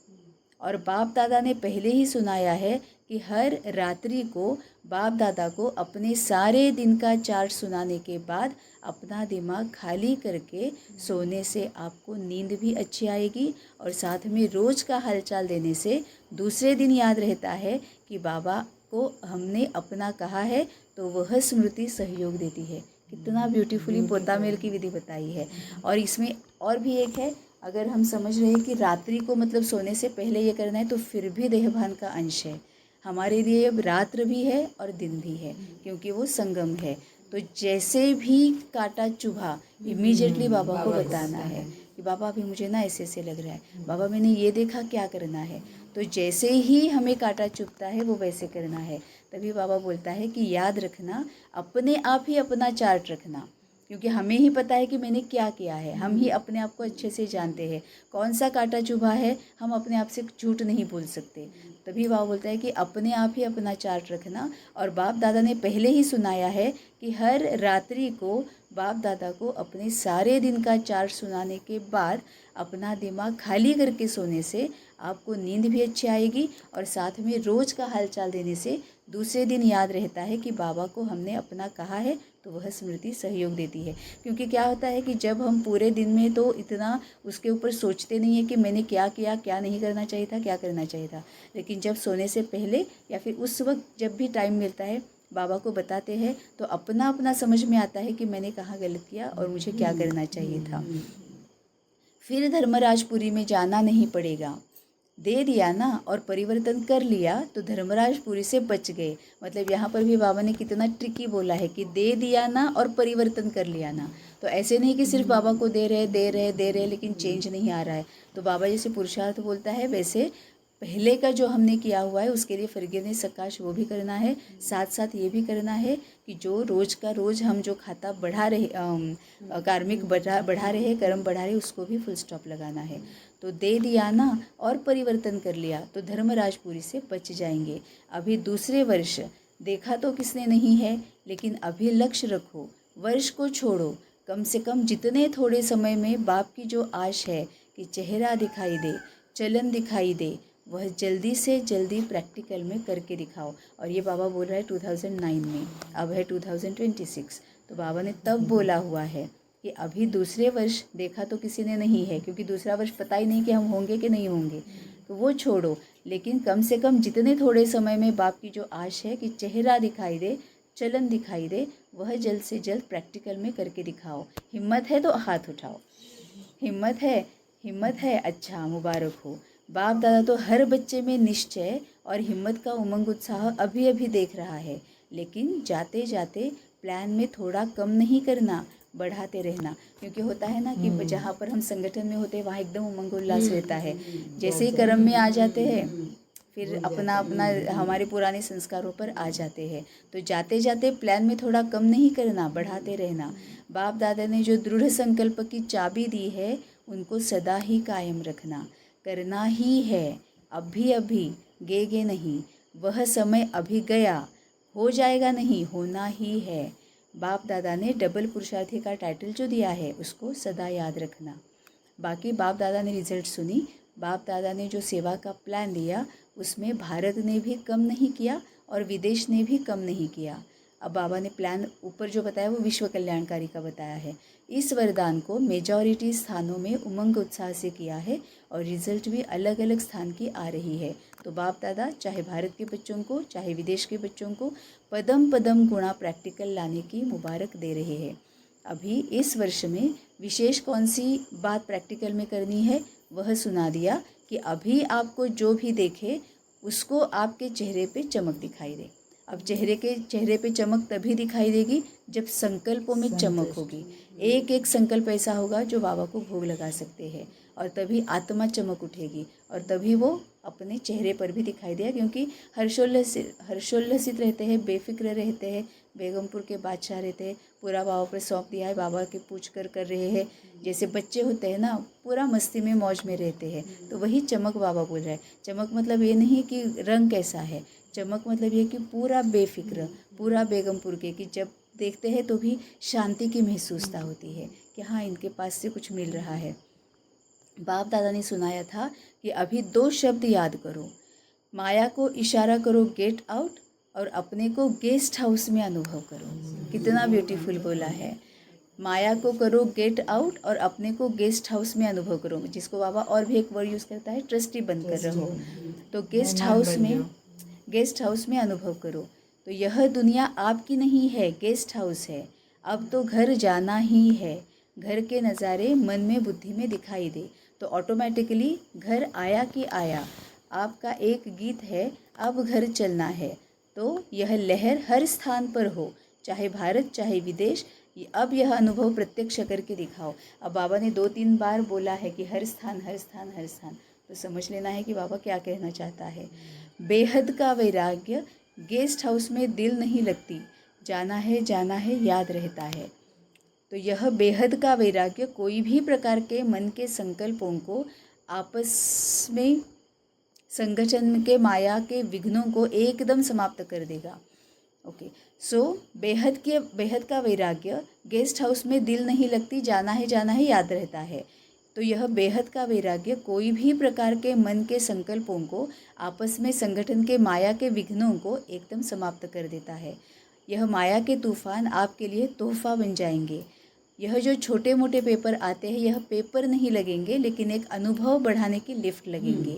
और बाप दादा ने पहले ही सुनाया है कि हर रात्रि को बाप दादा को अपने सारे दिन का चार्ट सुनाने के बाद अपना दिमाग खाली करके सोने से आपको नींद भी अच्छी आएगी, और साथ में रोज़ का हालचाल देने से दूसरे दिन याद रहता है कि बाबा को हमने अपना कहा है, तो वह स्मृति सहयोग देती है। कितना ब्यूटीफुली पोता मेल की विधि बताई है। और इसमें और भी एक है, अगर हम समझ रहे हैं कि रात्रि को मतलब सोने से पहले ये करना है, तो फिर भी देहभान का अंश है हमारे लिए। अब रात्र भी है और दिन भी है, क्योंकि वो संगम है। तो जैसे भी कांटा चुभा इमीडिएटली बाबा को बताना है कि बाबा अभी मुझे ना ऐसे ऐसे लग रहा है, बाबा मैंने ये देखा, क्या करना है। तो जैसे ही हमें कांटा चुभता है वो वैसे करना है। तभी बाबा बोलता है कि याद रखना, अपने आप ही अपना चार्ट रखना, क्योंकि हमें ही पता है कि मैंने क्या किया है। हम ही अपने आप को अच्छे से जानते हैं, कौन सा कांटा चुभा है हम अपने आप से झूठ नहीं बोल सकते। तभी बाबा बोलता है कि अपने आप ही अपना चार्ट रखना। और बाप दादा ने पहले ही सुनाया है कि हर रात्रि को बाप दादा को अपने सारे दिन का चार्ट सुनाने के बाद अपना दिमाग खाली करके सोने से आपको नींद भी अच्छी आएगी, और साथ में रोज़ का हालचाल देने से दूसरे दिन याद रहता है कि बाबा को हमने अपना कहा है, तो वह स्मृति सहयोग देती है। क्योंकि क्या होता है कि जब हम पूरे दिन में तो इतना उसके ऊपर सोचते नहीं है कि मैंने क्या किया, क्या नहीं करना चाहिए था, क्या करना चाहिए था, लेकिन जब सोने से पहले या फिर उस वक्त जब भी टाइम मिलता है बाबा को बताते हैं तो अपना अपना समझ में आता है कि मैंने कहाँ गलत किया और मुझे क्या करना चाहिए था। फिर धर्मराजपुरी में जाना नहीं पड़ेगा, दे दिया ना और परिवर्तन कर लिया तो धर्मराजपुरी से बच गए। मतलब यहाँ पर भी बाबा ने कितना ट्रिकी बोला है कि दे दिया ना और परिवर्तन कर लिया ना। तो ऐसे नहीं कि सिर्फ बाबा को दे रहे लेकिन चेंज नहीं आ रहा है। तो बाबा जैसे पुरुषार्थ बोलता है वैसे पहले का जो हमने किया हुआ है उसके लिए फॉरगिवनेस सकाश वो भी करना है। साथ साथ ये भी करना है कि जो रोज़ का रोज़ हम जो खाता बढ़ा रहे कार्मिक बढ़ा रहे कर्म बढ़ा रहे उसको भी फुल स्टॉप लगाना है। तो दे दिया ना और परिवर्तन कर लिया तो धर्मराजपुरी से बच जाएंगे। अभी दूसरे वर्ष देखा तो किसने नहीं है, लेकिन अभी लक्ष्य रखो, वर्ष को छोड़ो। कम से कम जितने थोड़े समय में बाप की जो आश है कि चेहरा दिखाई दे, चलन दिखाई दे, वह जल्दी से जल्दी प्रैक्टिकल में करके दिखाओ। और ये बाबा बोल रहा है 2009 में, अब है 2026। तो बाबा ने तब बोला हुआ है कि अभी दूसरे वर्ष देखा तो किसी ने नहीं है, क्योंकि दूसरा वर्ष पता ही नहीं कि हम होंगे कि नहीं होंगे, तो वो छोड़ो। लेकिन कम से कम जितने थोड़े समय में बाप की जो आश है कि चेहरा दिखाई दे, चलन दिखाई दे, वह जल्द से जल्द प्रैक्टिकल में करके दिखाओ। हिम्मत है तो हाथ उठाओ। हिम्मत है, अच्छा मुबारक हो। बाप दादा तो हर बच्चे में निश्चय और हिम्मत का उमंग उत्साह अभी अभी देख रहा है, लेकिन जाते जाते प्लान में थोड़ा कम नहीं करना, बढ़ाते रहना। क्योंकि होता है ना कि जहाँ पर हम संगठन में होते हैं वहाँ एकदम उमंग उल्लास रहता है, जैसे ही कर्म में आ जाते हैं फिर अपना अपना हमारे पुराने संस्कारों पर आ जाते हैं। तो जाते जाते प्लान में थोड़ा कम नहीं करना, बढ़ाते रहना। बाप दादा ने जो दृढ़ संकल्प की चाबी दी है उनको सदा ही कायम रखना, करना ही है। अभी अभी गे नहीं, वह समय अभी गया, हो जाएगा नहीं, होना ही है। बाप दादा ने डबल पुरुषार्थी का टाइटल जो दिया है उसको सदा याद रखना। बाकी बाप दादा ने रिजल्ट सुनी, बाप दादा ने जो सेवा का प्लान दिया उसमें भारत ने भी कम नहीं किया और विदेश ने भी कम नहीं किया। अब बाबा ने प्लान ऊपर जो बताया वो विश्व कल्याणकारी का बताया है। इस वरदान को मेजॉरिटी स्थानों में उमंग उत्साह से किया है और रिजल्ट भी अलग अलग स्थान की आ रही है। तो बाप दादा चाहे भारत के बच्चों को चाहे विदेश के बच्चों को पदम पदम गुणा प्रैक्टिकल लाने की मुबारक दे रहे हैं। अभी इस वर्ष में विशेष कौन सी बात प्रैक्टिकल में करनी है वह सुना दिया कि अभी आपको जो भी देखे उसको आपके चेहरे पे चमक दिखाई दे। अब चेहरे पे चमक तभी दिखाई देगी जब संकल्पों में चमक होगी। एक एक संकल्प ऐसा होगा जो बाबा को भोग लगा सकते हैं और तभी आत्मा चमक उठेगी और तभी वो अपने चेहरे पर भी दिखाई देगा। क्योंकि हर्षोल्लसित रहते हैं, बेफिक्र रहते हैं, बेगमपुर के बादशाह रहते हैं, पूरा बाबा पर सौंप दिया है, बाबा के पूछ कर रहे हैं। जैसे बच्चे होते हैं ना, पूरा मस्ती में मौज में रहते हैं, तो वही चमक बाबा बोल रहा है। चमक मतलब ये नहीं कि रंग कैसा है, चमक मतलब ये कि पूरा बेफिक्र, पूरा बेगमपुर के, कि जब देखते हैं तो भी शांति की महसूसता होती है कि हाँ इनके पास से कुछ मिल रहा है। बाप दादा ने सुनाया था कि अभी 2 शब्द याद करो, माया को इशारा करो गेट आउट और अपने को गेस्ट हाउस में अनुभव करो। कितना ब्यूटीफुल बोला है। माया को करो गेट आउट और अपने को गेस्ट हाउस में अनुभव करो, जिसको बाबा और भी एक वर्ड यूज़ करता है, ट्रस्टी बनकर रहो। तो गेस्ट हाउस में अनुभव करो। तो यह दुनिया आपकी नहीं है, गेस्ट हाउस है। अब तो घर जाना ही है। घर के नज़ारे मन में बुद्धि में दिखाई दे तो ऑटोमेटिकली घर आया कि आया। आपका एक गीत है, अब घर चलना है। तो यह लहर हर स्थान पर हो, चाहे भारत चाहे विदेश, अब यह अनुभव प्रत्यक्ष करके दिखाओ। अब बाबा ने 2-3 बार बोला है कि हर स्थान हर स्थान हर स्थान, तो समझ लेना है कि बाबा क्या कहना चाहता है। बेहद का वैराग्य, गेस्ट हाउस में दिल नहीं लगती, जाना है याद रहता है। तो यह बेहद का वैराग्य कोई भी प्रकार के मन के संकल्पों को आपस में संगठन के माया के विघ्नों को एकदम समाप्त कर देगा। ओके, सो बेहद का वैराग्य, गेस्ट हाउस में दिल नहीं लगती, जाना है याद रहता है। तो यह बेहद का वैराग्य कोई भी प्रकार के मन के संकल्पों को आपस में संगठन के माया के विघ्नों को एकदम समाप्त कर देता है। यह माया के तूफान आपके लिए तोहफा बन जाएंगे। यह जो छोटे मोटे पेपर आते हैं, यह पेपर नहीं लगेंगे, लेकिन एक अनुभव बढ़ाने की लिफ्ट लगेंगे।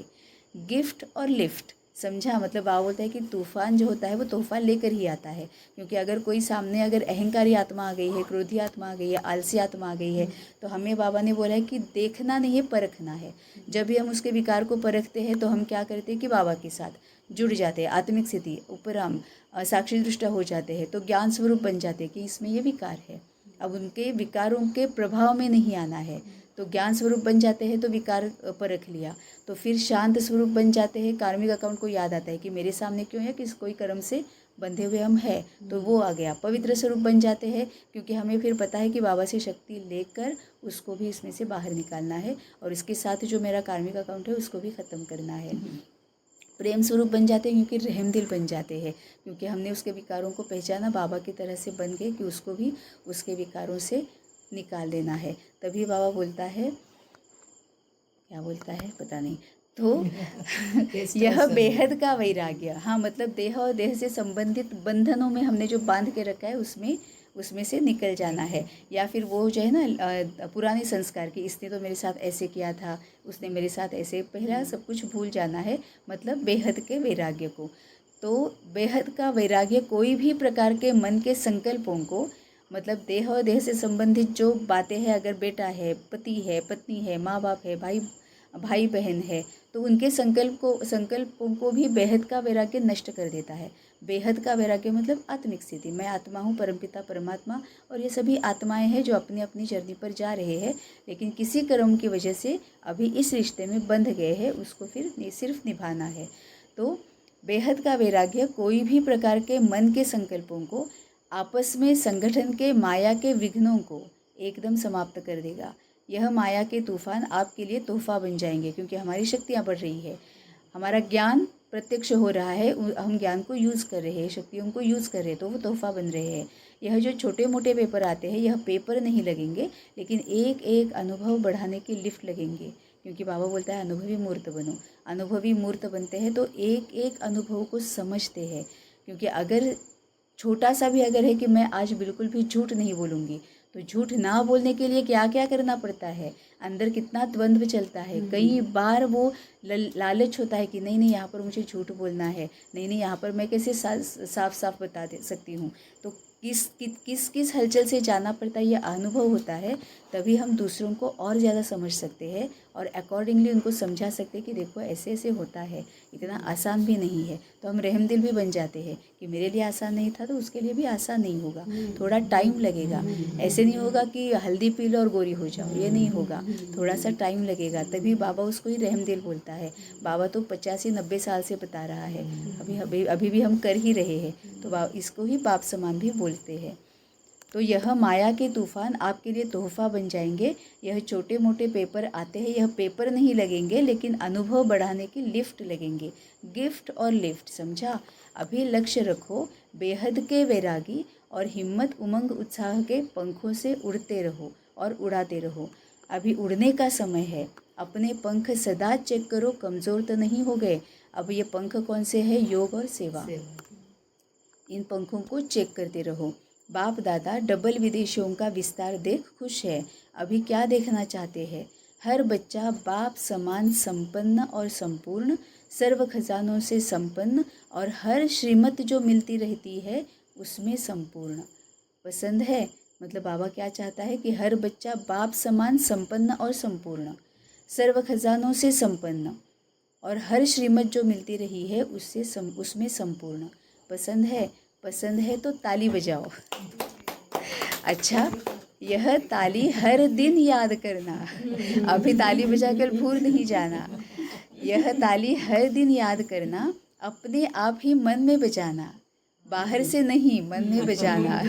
गिफ्ट और लिफ्ट समझा? मतलब बाबा बोलता है कि तूफान जो होता है वो तूफान लेकर ही आता है, क्योंकि अगर कोई सामने अगर अहंकारी आत्मा आ गई है, क्रोधी आत्मा आ गई है, आलसी आत्मा आ गई है, तो हमें बाबा ने बोला है कि देखना नहीं है, परखना है। जब भी हम उसके विकार को परखते हैं तो हम क्या करते हैं कि बाबा के साथ जुड़ जाते हैं, आत्मिक स्थिति उपराम साक्षी दृष्टा हो जाते हैं, तो ज्ञान स्वरूप बन जाते हैं कि इसमें ये विकार है। अब उनके विकारों के प्रभाव में नहीं आना है, तो ज्ञान स्वरूप बन जाते हैं तो विकार परख लिया, तो फिर शांत स्वरूप बन जाते हैं। कार्मिक अकाउंट को याद आता है कि मेरे सामने क्यों है, किस कोई कर्म से बंधे हुए हम हैं, तो वो आ गया। पवित्र स्वरूप बन जाते हैं, क्योंकि हमें फिर पता है कि बाबा से शक्ति लेकर उसको भी इसमें से बाहर निकालना है, और इसके साथ जो मेरा कार्मिक अकाउंट है उसको भी ख़त्म करना है। प्रेम स्वरूप बन जाते हैं, क्योंकि रहम दिल बन जाते हैं, क्योंकि हमने उसके विकारों को पहचाना, बाबा की तरह से बन गए कि उसको भी उसके विकारों से निकाल देना है। तभी बाबा बोलता है, क्या बोलता है पता नहीं, तो यह बेहद का वैराग्य, हाँ मतलब देह और देह से संबंधित बंधनों में हमने जो बांध के रखा है उसमें से निकल जाना है। या फिर वो जो है ना पुराने संस्कार की, इसने तो मेरे साथ ऐसे किया था, उसने मेरे साथ ऐसे, पहला सब कुछ भूल जाना है, मतलब बेहद के वैराग्य को। तो बेहद का वैराग्य कोई भी प्रकार के मन के संकल्पों को, मतलब देह और देह से संबंधित जो बातें हैं, अगर बेटा है, पति है, पत्नी है, माँ बाप है, भाई बहन है, तो उनके संकल्पों को भी बेहद का वैराग्य नष्ट कर देता है। बेहद का वैराग्य मतलब आत्मिक स्थिति, मैं आत्मा हूँ, परमपिता परमात्मा, और ये सभी आत्माएं हैं जो अपनी अपनी जर्नी पर जा रहे हैं, लेकिन किसी कर्म की वजह से अभी इस रिश्ते में बंध गए हैं, उसको फिर सिर्फ निभाना है। तो बेहद का वैराग्य कोई भी प्रकार के मन के संकल्पों को, आपस में संगठन के माया के विघ्नों को एकदम समाप्त कर देगा। यह माया के तूफान आपके लिए तोहफा बन जाएंगे, क्योंकि हमारी शक्तियाँ बढ़ रही है, हमारा ज्ञान प्रत्यक्ष हो रहा है, हम ज्ञान को यूज़ कर रहे हैं, शक्तियों को यूज़ कर रहे हैं, तो वो तोहफा बन रहे हैं। यह जो छोटे मोटे पेपर आते हैं, यह पेपर नहीं लगेंगे, लेकिन एक एक अनुभव बढ़ाने की लिफ्ट लगेंगे, क्योंकि बाबा बोलता है अनुभवी मूर्त बनो। अनुभवी मूर्त बनते हैं तो एक एक अनुभव को समझते हैं, क्योंकि अगर छोटा सा भी अगर है कि मैं आज बिल्कुल भी झूठ नहीं बोलूँगी, तो झूठ ना बोलने के लिए क्या क्या करना पड़ता है, अंदर कितना द्वंद्व चलता है। कई बार वो लालच होता है कि नहीं नहीं यहाँ पर मुझे झूठ बोलना है, नहीं नहीं यहाँ पर मैं कैसे साफ साफ बता दे सकती हूँ। तो किस हलचल से जाना पड़ता है, ये अनुभव होता है, तभी हम दूसरों को और ज़्यादा समझ सकते हैं और अकॉर्डिंगली उनको समझा सकते हैं कि देखो ऐसे ऐसे होता है, इतना आसान भी नहीं है। तो हम रहम दिल भी बन जाते हैं कि मेरे लिए आसान नहीं था तो उसके लिए भी आसान नहीं होगा, थोड़ा टाइम लगेगा। ऐसे नहीं होगा कि हल्दी पी लो और गोरी हो जाओ, ये नहीं होगा, थोड़ा सा टाइम लगेगा। तभी बाबा उसको ही रहम दिल बोलता है। बाबा तो 85-90 साल से बता रहा है, अभी भी हम कर ही रहे हैं, तो इसको ही बाप समान भी बोलते हैं। तो यह माया के तूफान आपके लिए तोहफा बन जाएंगे। यह छोटे मोटे पेपर आते हैं, यह पेपर नहीं लगेंगे, लेकिन अनुभव बढ़ाने की लिफ्ट लगेंगे। गिफ्ट और लिफ्ट, समझा? अभी लक्ष्य रखो, बेहद के वैरागी और हिम्मत उमंग उत्साह के पंखों से उड़ते रहो और उड़ाते रहो। अभी उड़ने का समय है, अपने पंख सदा चेक करो, कमज़ोर तो नहीं हो गए। अब ये पंख कौन से हैं? योग और सेवा। इन पंखों को चेक करते रहो। बाप दादा डबल विदेशियों का विस्तार देख खुश है। अभी क्या देखना चाहते हैं? हर बच्चा बाप समान संपन्न और संपूर्ण, सर्व खजानों से संपन्न, और हर श्रीमत जो मिलती रहती है उसमें संपूर्ण। पसंद है? मतलब बाबा क्या चाहता है कि हर बच्चा बाप समान संपन्न और संपूर्ण, सर्व खजानों से संपन्न, और हर श्रीमत जो मिलती रही है उसमें संपूर्ण। पसंद है? पसंद है तो ताली बजाओ। अच्छा, यह ताली हर दिन याद करना, अभी ताली बजाकर भूल नहीं जाना। यह ताली हर दिन याद करना, अपने आप ही मन में बजाना, बाहर से नहीं, मन में बजाना।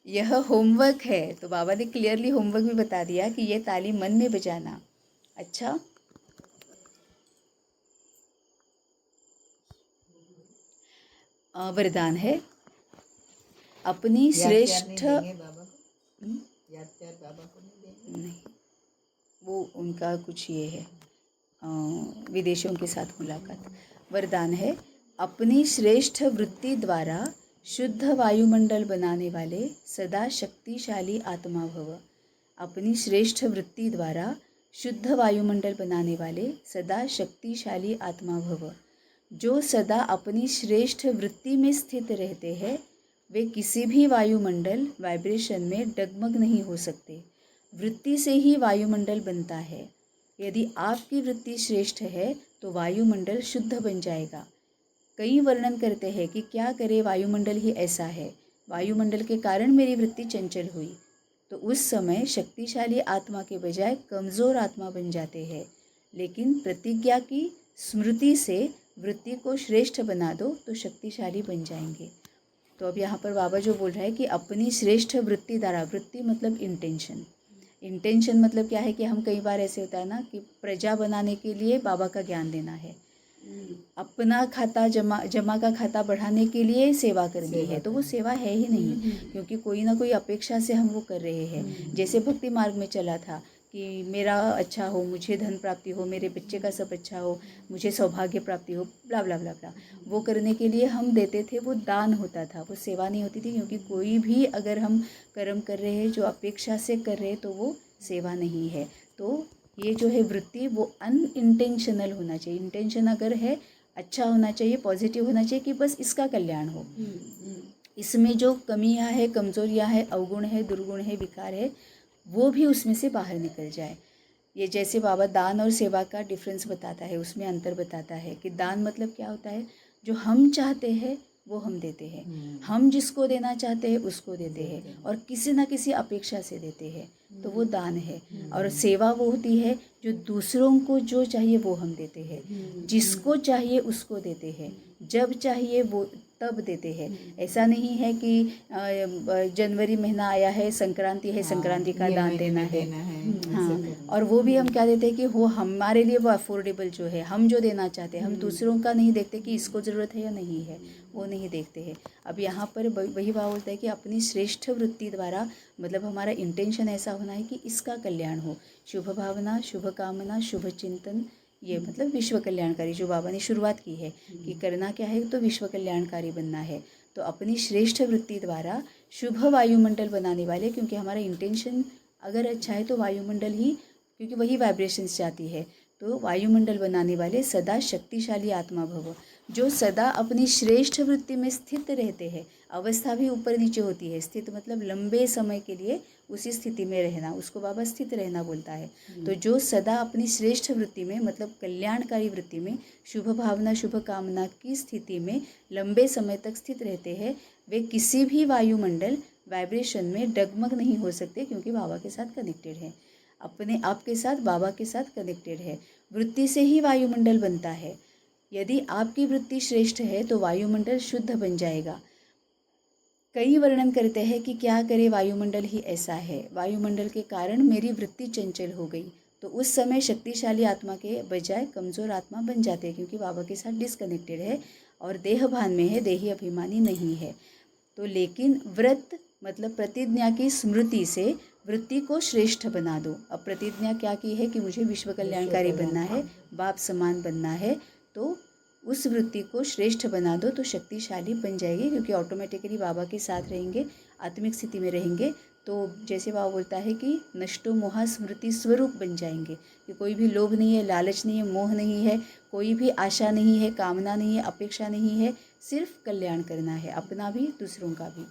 यह होमवर्क है, तो बाबा ने क्लियरली होमवर्क भी बता दिया कि यह ताली मन में बजाना। अच्छा, वरदान है, अपनी श्रेष्ठ नहीं, वो उनका कुछ ये है, विदेशियों के साथ मुलाकात। वरदान है, अपनी श्रेष्ठ वृत्ति द्वारा शुद्ध वायुमंडल बनाने वाले सदा शक्तिशाली आत्मा भव। अपनी श्रेष्ठ वृत्ति द्वारा शुद्ध वायुमंडल बनाने वाले सदा शक्तिशाली आत्मा भव। जो सदा अपनी श्रेष्ठ वृत्ति में स्थित रहते हैं वे किसी भी वायुमंडल वाइब्रेशन में डगमग नहीं हो सकते। वृत्ति से ही वायुमंडल बनता है। यदि आपकी वृत्ति श्रेष्ठ है तो वायुमंडल शुद्ध बन जाएगा। कई वर्णन करते हैं कि क्या करे वायुमंडल ही ऐसा है, वायुमंडल के कारण मेरी वृत्ति चंचल हुई। तो उस समय शक्तिशाली आत्मा के बजाय कमज़ोर आत्मा बन जाते हैं। लेकिन प्रतिज्ञा की स्मृति से वृत्ति को श्रेष्ठ बना दो तो शक्तिशाली बन जाएंगे। तो अब यहाँ पर बाबा जो बोल रहा है कि अपनी श्रेष्ठ वृत्ति द्वारा, वृत्ति मतलब इंटेंशन, इंटेंशन मतलब क्या है कि हम कई बार ऐसे होता है ना कि प्रजा बनाने के लिए बाबा का ज्ञान देना है, अपना खाता जमा का खाता बढ़ाने के लिए सेवा करनी है, तो वो सेवा है ही नहीं, क्योंकि कोई ना कोई अपेक्षा से हम वो कर रहे हैं। जैसे भक्ति मार्ग में चला था कि मेरा अच्छा हो, मुझे धन प्राप्ति हो, मेरे बच्चे का सब अच्छा हो, मुझे सौभाग्य प्राप्ति हो, ब्ला ब्ला ब्ला ब्ला, वो करने के लिए हम देते थे, वो दान होता था, वो सेवा नहीं होती थी। क्योंकि कोई भी अगर हम कर्म कर रहे हैं जो अपेक्षा से कर रहे हैं तो वो सेवा नहीं है। तो ये जो है वृत्ति वो अनइंटेंशनल होना चाहिए। इंटेंशन अगर है अच्छा होना चाहिए, पॉजिटिव होना चाहिए कि बस इसका कल्याण हो। इसमें जो कमियां है, कमज़ोरियां है, अवगुण है, दुर्गुण है, विकार है, वो भी उसमें से बाहर निकल जाए। ये जैसे बाबा दान और सेवा का डिफरेंस बताता है, उसमें अंतर बताता है कि दान मतलब क्या होता है, जो हम चाहते हैं वो हम देते हैं, हम जिसको देना चाहते हैं उसको देते हैं और किसी ना किसी अपेक्षा से देते हैं, तो वो दान है। और सेवा वो होती है जो दूसरों को जो चाहिए वो हम देते हैं, जिसको चाहिए उसको देते हैं, जब चाहिए वो तब देते हैं। ऐसा नहीं है कि जनवरी महीना आया है, संक्रांति है, संक्रांति का दान देना है। हाँ, और वो भी हम क्या देते हैं कि वो हमारे लिए वो अफोर्डेबल जो है, हम जो देना चाहते हैं, हम दूसरों का नहीं देखते कि इसको ज़रूरत है या नहीं है, वो नहीं देखते हैं। अब यहाँ पर वही भाव बोलता है कि अपनी श्रेष्ठ वृत्ति द्वारा, मतलब हमारा इंटेंशन ऐसा होना है कि इसका कल्याण हो। शुभ भावना, शुभ कामना, शुभ चिंतन, ये मतलब विश्व कल्याणकारी, जो बाबा ने शुरुआत की है कि करना क्या है, तो विश्व कल्याणकारी बनना है। तो अपनी श्रेष्ठ वृत्ति द्वारा शुभ वायुमंडल बनाने वाले, क्योंकि हमारा इंटेंशन अगर अच्छा है तो वायुमंडल ही, क्योंकि वही वाइब्रेशंस जाती है, तो वायुमंडल बनाने वाले सदा शक्तिशाली आत्मा भव, जो सदा अपनी श्रेष्ठ वृत्ति में स्थित रहते हैं। अवस्था भी ऊपर नीचे होती है, स्थित मतलब लंबे समय के लिए उसी स्थिति में रहना, उसको बाबा स्थित रहना बोलता है। तो जो सदा अपनी श्रेष्ठ वृत्ति में, मतलब कल्याणकारी वृत्ति में, शुभ भावना, शुभ कामना की स्थिति में लंबे समय तक स्थित रहते हैं, वे किसी भी वायुमंडल वाइब्रेशन में डगमग नहीं हो सकते, क्योंकि बाबा के साथ कनेक्टेड है, अपने आप के साथ, बाबा के साथ कनेक्टेड है। वृत्ति से ही वायुमंडल बनता है। यदि आपकी वृत्ति श्रेष्ठ है तो वायुमंडल शुद्ध बन जाएगा। कई वर्णन करते हैं कि क्या करे वायुमंडल ही ऐसा है, वायुमंडल के कारण मेरी वृत्ति चंचल हो गई। तो उस समय शक्तिशाली आत्मा के बजाय कमज़ोर आत्मा बन जाते हैं, क्योंकि बाबा के साथ डिसकनेक्टेड है और देह भान में है, देही अभिमानी नहीं है। तो लेकिन व्रत मतलब प्रतिज्ञा की स्मृति से वृत्ति को श्रेष्ठ बना दो। अब प्रतिज्ञा क्या की है कि मुझे विश्व कल्याणकारी बनना है, बाप समान बनना है, तो उस वृत्ति को श्रेष्ठ बना दो तो शक्तिशाली बन जाएगी, क्योंकि ऑटोमेटिकली बाबा के साथ रहेंगे, आत्मिक स्थिति में रहेंगे। तो जैसे बाबा बोलता है कि नष्टो मोहा स्मृति स्वरूप बन जाएंगे, कि कोई भी लोभ नहीं है, लालच नहीं है, मोह नहीं है, कोई भी आशा नहीं है, कामना नहीं है, अपेक्षा नहीं है, सिर्फ कल्याण करना है, अपना भी दूसरों का भी।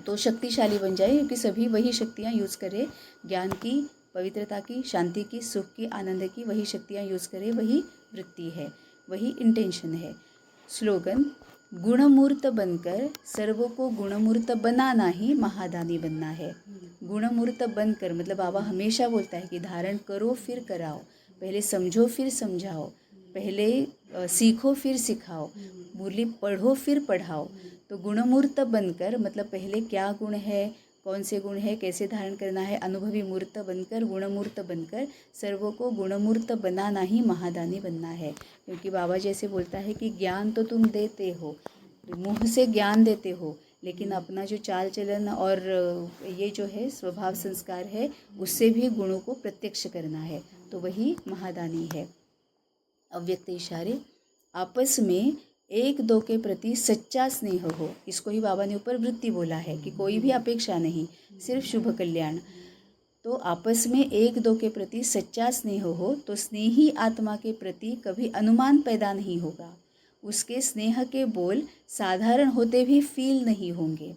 तो शक्तिशाली बन जाए, क्योंकि सभी वही शक्तियाँ यूज़ करें, ज्ञान की, पवित्रता की, शांति की, सुख की, आनंद की, वही शक्तियाँ यूज़ करें, वही वृत्ति है, वही इंटेंशन है। स्लोगन, गुणमूर्त बनकर सर्वों को गुणमूर्त बनाना ही महादानी बनना है। गुणमूर्त बनकर मतलब बाबा हमेशा बोलता है कि धारण करो फिर कराओ, पहले समझो फिर समझाओ, पहले सीखो फिर सिखाओ, मुरली पढ़ो फिर पढ़ाओ। तो गुणमूर्त बनकर मतलब पहले क्या गुण है, कौन से गुण है, कैसे धारण करना है, अनुभवी मूर्त बनकर, गुणमूर्त बनकर सर्वों को गुणमूर्त बनाना ही महादानी बनना है। क्योंकि बाबा जैसे बोलता है कि ज्ञान तो तुम देते हो, मुँह से ज्ञान देते हो, लेकिन अपना जो चाल चलन और ये जो है स्वभाव संस्कार है, उससे भी गुणों को प्रत्यक्ष करना है, तो वही महादानी है। अव्यक्त इशारे, आपस में एक दो के प्रति सच्चा स्नेह हो, इसको ही बाबा ने ऊपर वृत्ति बोला है कि कोई भी अपेक्षा नहीं, सिर्फ शुभ कल्याण। तो आपस में एक दो के प्रति सच्चा स्नेह हो तो स्नेही आत्मा के प्रति कभी अनुमान पैदा नहीं होगा। उसके स्नेह के बोल साधारण होते भी फील नहीं होंगे।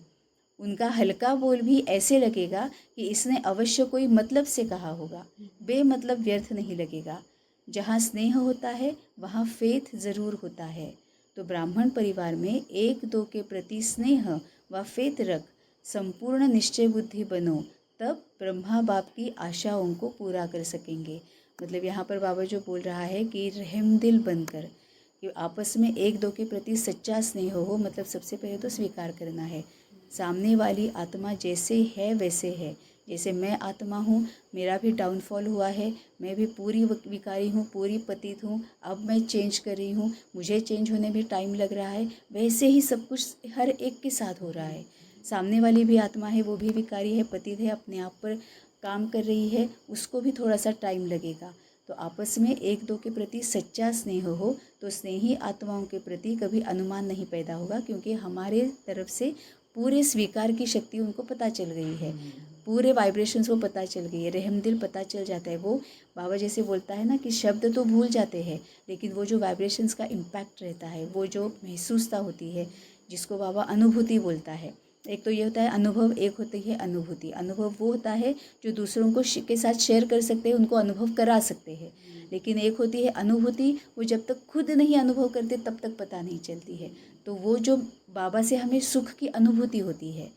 उनका हल्का बोल भी ऐसे लगेगा कि इसने अवश्य कोई मतलब से कहा होगा, बेमतलब व्यर्थ नहीं लगेगा। जहाँ स्नेह होता है वहाँ फेथ ज़रूर होता है। तो ब्राह्मण परिवार में एक दो के प्रति स्नेह व फेथ रख संपूर्ण निश्चय बुद्धि बनो, तब ब्रह्मा बाप की आशाओं को पूरा कर सकेंगे। मतलब यहाँ पर बाबा जो बोल रहा है कि रहमदिल बनकर, कि आपस में एक दो के प्रति सच्चा स्नेह हो, मतलब सबसे पहले तो स्वीकार करना है सामने वाली आत्मा जैसे है वैसे है। जैसे मैं आत्मा हूँ, मेरा भी डाउनफॉल हुआ है, मैं भी पूरी विकारी हूँ, पूरी पतित हूँ, अब मैं चेंज कर रही हूँ, मुझे चेंज होने में टाइम लग रहा है। वैसे ही सब कुछ हर एक के साथ हो रहा है। सामने वाली भी आत्मा है, वो भी विकारी है, पतित है, अपने आप पर काम कर रही है, उसको भी थोड़ा सा टाइम लगेगा। तो आपस में एक दो के प्रति सच्चा स्नेह हो तो स्नेही आत्माओं के प्रति कभी अनुमान नहीं पैदा होगा, क्योंकि हमारे तरफ से पूरे स्वीकार की शक्ति उनको पता चल गई है, पूरे वाइब्रेशंस को पता चल गई है, रहमदिल पता चल जाता है। वो बाबा जैसे बोलता है ना कि शब्द तो भूल जाते हैं, लेकिन वो जो वाइब्रेशंस का इम्पैक्ट रहता है, वो जो महसूसता होती है, जिसको बाबा अनुभूति बोलता है। एक तो ये होता है अनुभव, एक होती है अनुभूति। अनुभव वो होता है जो दूसरों को के साथ शेयर कर सकते हैं, उनको अनुभव करा सकते हैं। लेकिन एक होती है अनुभूति, वो जब तक खुद नहीं अनुभव करते तब तक पता नहीं चलती है। तो वो जो बाबा से हमें सुख की अनुभूति होती है,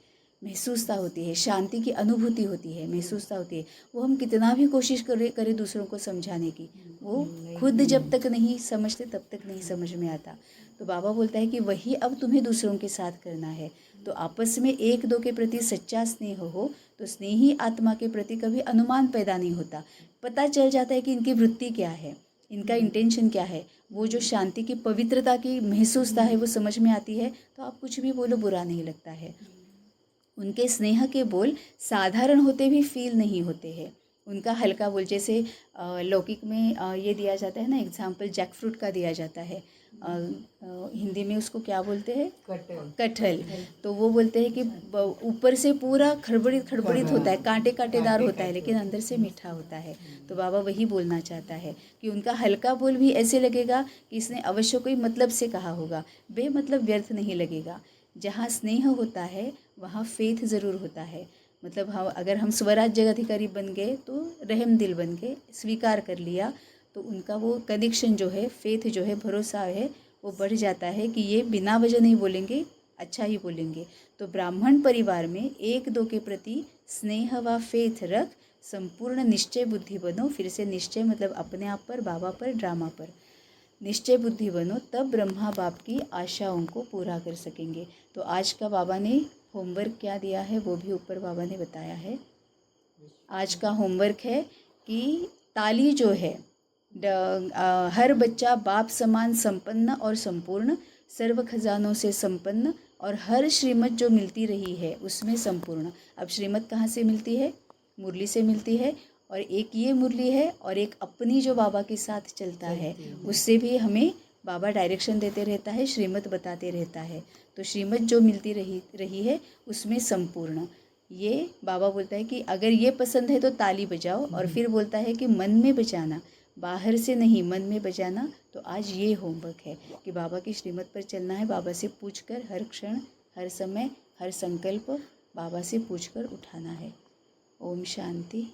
महसूसता होती है, शांति की अनुभूति होती है, महसूसता होती है, वो हम कितना भी कोशिश करें दूसरों को समझाने की, वो खुद जब तक नहीं समझते तब तक नहीं समझ में आता। तो बाबा बोलता है कि वही अब तुम्हें दूसरों के साथ करना है। तो आपस में एक दो के प्रति सच्चा स्नेह हो तो स्नेही आत्मा के प्रति कभी अनुमान पैदा नहीं होता। पता चल जाता है कि इनकी वृत्ति क्या है, इनका इंटेंशन क्या है। वो जो शांति की पवित्रता की महसूसता है वो समझ में आती है, तो आप कुछ भी बोलो बुरा नहीं लगता है। उनके स्नेह के बोल साधारण होते भी फील नहीं होते हैं। उनका हल्का बोल, जैसे लौकिक में ये दिया जाता है ना, एग्जाम्पल जैक फ्रूट का दिया जाता है। हिंदी में उसको क्या बोलते हैं? कटहल। तो वो बोलते हैं कि ऊपर से पूरा खड़बड़ित खड़बड़ित होता है, कांटे कांटेदार होता है, लेकिन अंदर से मीठा होता है। तो बाबा वही बोलना चाहता है कि उनका हल्का बोल भी ऐसे लगेगा कि इसने अवश्य कोई मतलब से कहा होगा, बेमतलब व्यर्थ नहीं लगेगा। जहाँ स्नेह होता है वहाँ फेथ ज़रूर होता है। मतलब हम अगर हम स्वराज जगाधिकारी बन गए तो रहम दिल बन के स्वीकार कर लिया, तो उनका वो कनेक्शन जो है, फेथ जो है, भरोसा है, वो बढ़ जाता है कि ये बिना वजह नहीं बोलेंगे, अच्छा ही बोलेंगे। तो ब्राह्मण परिवार में एक दो के प्रति स्नेह व फेथ रख संपूर्ण निश्चय बुद्धि बनो। फिर से निश्चय मतलब अपने आप पर, बाबा पर, ड्रामा पर निश्चय बुद्धि बनो, तब ब्रह्मा बाप की आशाओं को पूरा कर सकेंगे। तो आज का बाबा ने होमवर्क क्या दिया है वो भी ऊपर बाबा ने बताया है। आज का होमवर्क है कि ताली जो है, हर बच्चा बाप समान संपन्न और संपूर्ण, सर्व खजानों से संपन्न, और हर श्रीमत जो मिलती रही है उसमें संपूर्ण। अब श्रीमत कहाँ से मिलती है? मुरली से मिलती है। और एक ये मुरली है और एक अपनी जो बाबा के साथ चलता है, उससे भी हमें बाबा डायरेक्शन देते रहता है, श्रीमत बताते रहता है। तो श्रीमत जो मिलती रही है उसमें संपूर्ण। ये बाबा बोलता है कि अगर ये पसंद है तो ताली बजाओ, और फिर बोलता है कि मन में बजाना, बाहर से नहीं, मन में बजाना। तो आज ये होमवर्क है कि बाबा की श्रीमत पर चलना है, बाबा से पूछकर हर क्षण, हर समय, हर संकल्प बाबा से पूछकर उठाना है। ओम शांति।